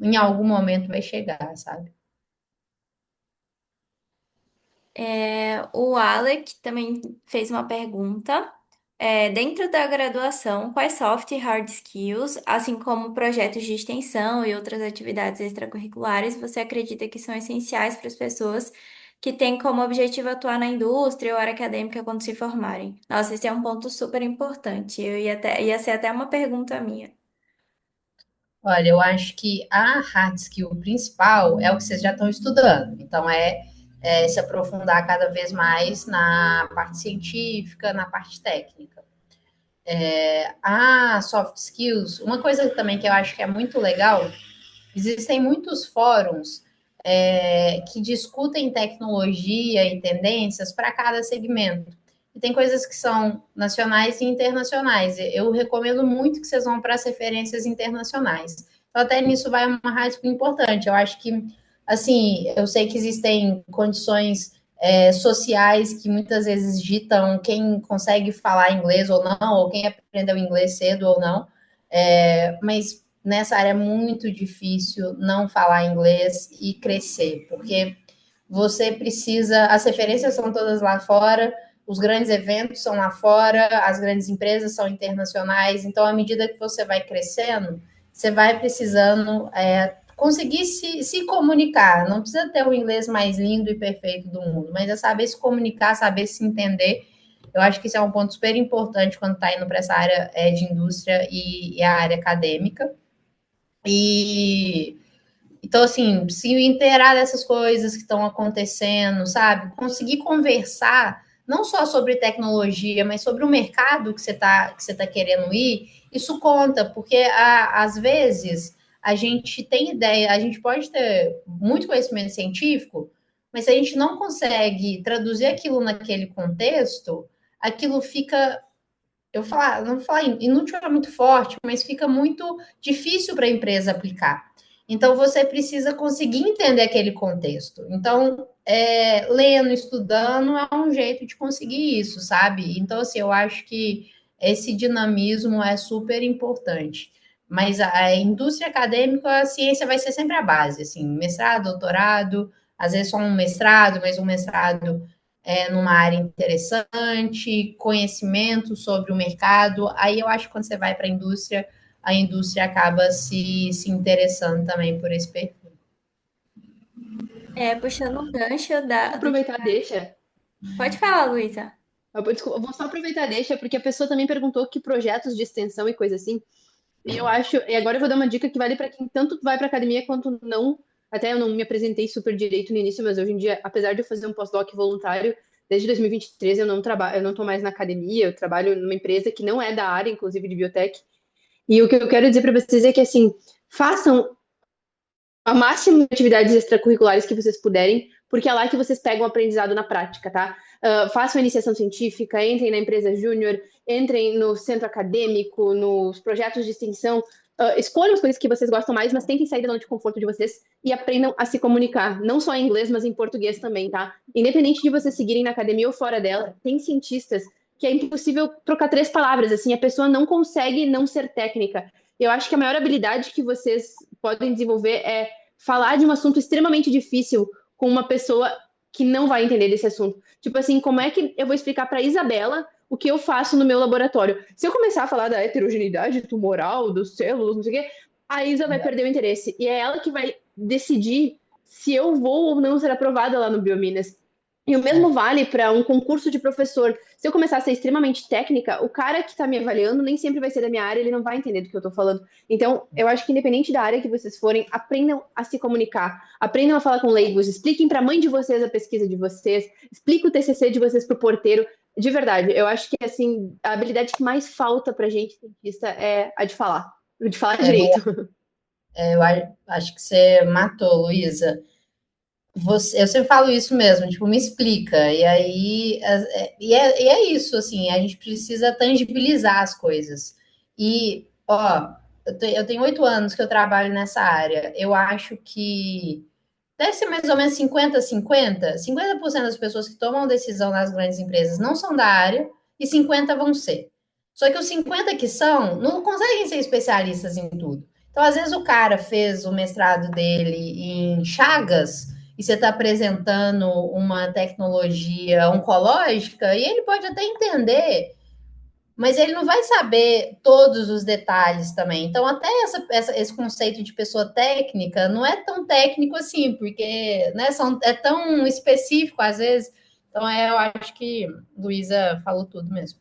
em algum momento vai chegar, sabe? O Alec também fez uma pergunta. Dentro da graduação, quais soft e hard skills, assim como projetos de extensão e outras atividades extracurriculares, você acredita que são essenciais para as pessoas que têm como objetivo atuar na indústria ou área acadêmica quando se formarem? Nossa, esse é um ponto super importante. Ia ser até uma pergunta minha. Olha, eu acho que a hard skill principal é o que vocês já estão estudando. Então, se aprofundar cada vez mais na parte científica, na parte técnica. A soft skills, uma coisa também que eu acho que é muito legal, existem muitos fóruns que discutem tecnologia e tendências para cada segmento. E tem coisas que são nacionais e internacionais. Eu recomendo muito que vocês vão para as referências internacionais. Então, até nisso vai uma rádio importante. Eu acho que, assim, eu sei que existem condições sociais que muitas vezes ditam quem consegue falar inglês ou não, ou quem aprendeu inglês cedo ou não. Mas nessa área é muito difícil não falar inglês e crescer, porque você precisa, as referências são todas lá fora, os grandes eventos são lá fora, as grandes empresas são internacionais, então à medida que você vai crescendo, você vai precisando conseguir se comunicar, não precisa ter o inglês mais lindo e perfeito do mundo, mas é saber se comunicar, saber se entender. Eu acho que isso é um ponto super importante quando está indo para essa área de indústria e a área acadêmica. E então, assim, se inteirar dessas coisas que estão acontecendo, sabe? Conseguir conversar não só sobre tecnologia, mas sobre o mercado que você tá querendo ir, isso conta, porque às vezes a gente tem ideia, a gente pode ter muito conhecimento científico, mas se a gente não consegue traduzir aquilo naquele contexto, aquilo fica, não vou falar inútil é muito forte, mas fica muito difícil para a empresa aplicar. Então, você precisa conseguir entender aquele contexto. Então, lendo, estudando, é um jeito de conseguir isso, sabe? Então, assim, eu acho que esse dinamismo é super importante. Mas a indústria acadêmica, a ciência vai ser sempre a base, assim, mestrado, doutorado, às vezes só um mestrado, mas um mestrado numa área interessante, conhecimento sobre o mercado. Aí eu acho que quando você vai para a indústria acaba se interessando também por esse perfil. Puxando um gancho do que... Aproveitar, deixa. Pode falar, Luísa. Desculpa, eu vou só aproveitar, deixa, porque a pessoa também perguntou que projetos de extensão e coisa assim. E eu acho, e agora eu vou dar uma dica que vale para quem tanto vai para academia quanto não. Até eu não me apresentei super direito no início, mas hoje em dia, apesar de eu fazer um pós-doc voluntário, desde 2023 eu não trabalho, eu não estou mais na academia, eu trabalho numa empresa que não é da área, inclusive de biotech. E o que eu quero dizer para vocês é que assim, façam a máxima de atividades extracurriculares que vocês puderem, porque é lá que vocês pegam o aprendizado na prática, tá? Façam a iniciação científica, entrem na empresa júnior, entrem no centro acadêmico, nos projetos de extensão, escolham as coisas que vocês gostam mais, mas tentem sair da zona de conforto de vocês e aprendam a se comunicar, não só em inglês, mas em português também, tá? Independente de vocês seguirem na academia ou fora dela, tem cientistas que é impossível trocar 3 palavras, assim, a pessoa não consegue não ser técnica. Eu acho que a maior habilidade que vocês podem desenvolver é falar de um assunto extremamente difícil com uma pessoa que não vai entender desse assunto. Tipo assim, como é que eu vou explicar para Isabela o que eu faço no meu laboratório? Se eu começar a falar da heterogeneidade tumoral, dos células, não sei o quê, a Isa vai perder o interesse. E é ela que vai decidir se eu vou ou não ser aprovada lá no Biominas. E o mesmo vale para um concurso de professor. Se eu começar a ser extremamente técnica, o cara que está me avaliando nem sempre vai ser da minha área, ele não vai entender do que eu estou falando. Então, eu acho que independente da área que vocês forem, aprendam a se comunicar, aprendam a falar com leigos, expliquem para a mãe de vocês a pesquisa de vocês, expliquem o TCC de vocês para o porteiro. De verdade, eu acho que assim, a habilidade que mais falta para gente cientista é a de falar direito. Eu acho que você matou, Luísa. Eu sempre falo isso mesmo, tipo, me explica. E aí, e é isso, assim, a gente precisa tangibilizar as coisas. E, ó, eu tenho 8 anos que eu trabalho nessa área. Eu acho que deve ser mais ou menos 50-50. 50% das pessoas que tomam decisão nas grandes empresas não são da área e 50 vão ser. Só que os 50 que são não conseguem ser especialistas em tudo. Então, às vezes, o cara fez o mestrado dele em Chagas e você está apresentando uma tecnologia oncológica e ele pode até entender, mas ele não vai saber todos os detalhes também. Então, até esse conceito de pessoa técnica não é tão técnico assim, porque né, é tão específico às vezes. Então, eu acho que Luísa falou tudo mesmo.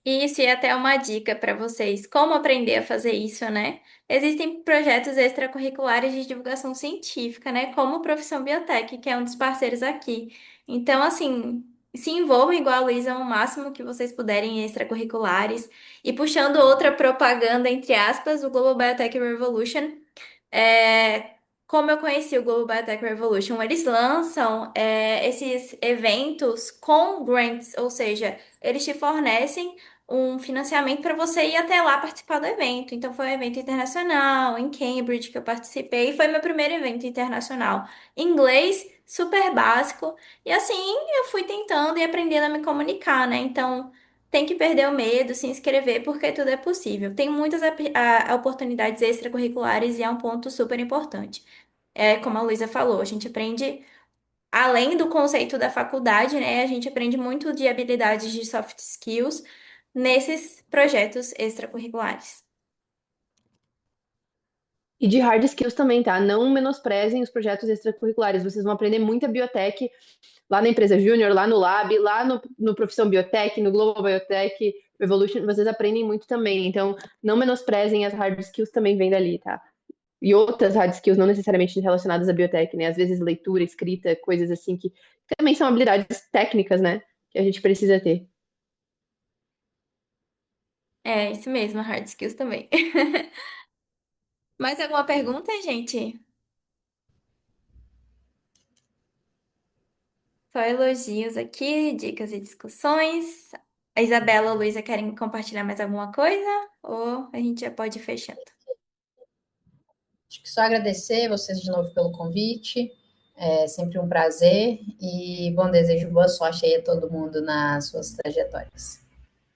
Isso, e até uma dica para vocês, como aprender a fazer isso, né? Existem projetos extracurriculares de divulgação científica, né? Como o Profissão Biotech, que é um dos parceiros aqui. Então, assim, se envolvam igual a Luísa o máximo que vocês puderem em extracurriculares. E puxando outra propaganda, entre aspas, o Global Biotech Revolution. É, como eu conheci o Global Biotech Revolution, eles lançam esses eventos com grants, ou seja, eles te fornecem um financiamento para você ir até lá participar do evento. Então, foi um evento internacional em Cambridge que eu participei, e foi meu primeiro evento internacional. Inglês, super básico, e assim eu fui tentando e aprendendo a me comunicar, né? Então, tem que perder o medo, se inscrever, porque tudo é possível. Tem muitas oportunidades extracurriculares e é um ponto super importante. É, como a Luísa falou, a gente aprende, além do conceito da faculdade, né? A gente aprende muito de habilidades de soft skills nesses projetos extracurriculares. E de hard skills também, tá? Não menosprezem os projetos extracurriculares. Vocês vão aprender muita biotech lá na empresa Júnior, lá no Lab, lá no Profissão Biotech, no Global Biotech Revolution, vocês aprendem muito também. Então, não menosprezem as hard skills também vem dali, tá? E outras hard skills não necessariamente relacionadas à biotech, né? Às vezes leitura, escrita, coisas assim que também são habilidades técnicas, né? Que a gente precisa ter. É, isso mesmo, hard skills também. Mais alguma pergunta, gente? Só elogios aqui, dicas e discussões. A Isabela ou a Luísa querem compartilhar mais alguma coisa? Ou a gente já pode ir fechando? Acho que só agradecer vocês de novo pelo convite. É sempre um prazer e bom desejo, boa sorte aí a todo mundo nas suas trajetórias.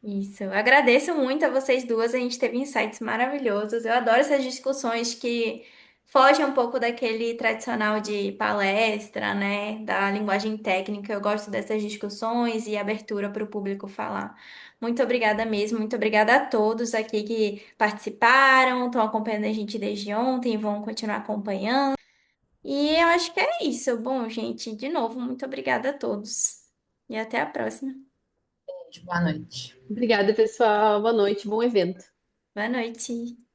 Isso, eu agradeço muito a vocês duas, a gente teve insights maravilhosos. Eu adoro essas discussões que fogem um pouco daquele tradicional de palestra, né, da linguagem técnica. Eu gosto dessas discussões e abertura para o público falar. Muito obrigada mesmo, muito obrigada a todos aqui que participaram, estão acompanhando a gente desde ontem e vão continuar acompanhando. E eu acho que é isso. Bom, gente, de novo, muito obrigada a todos. E até a próxima. Boa noite. Obrigada, pessoal. Boa noite, bom evento. Boa noite.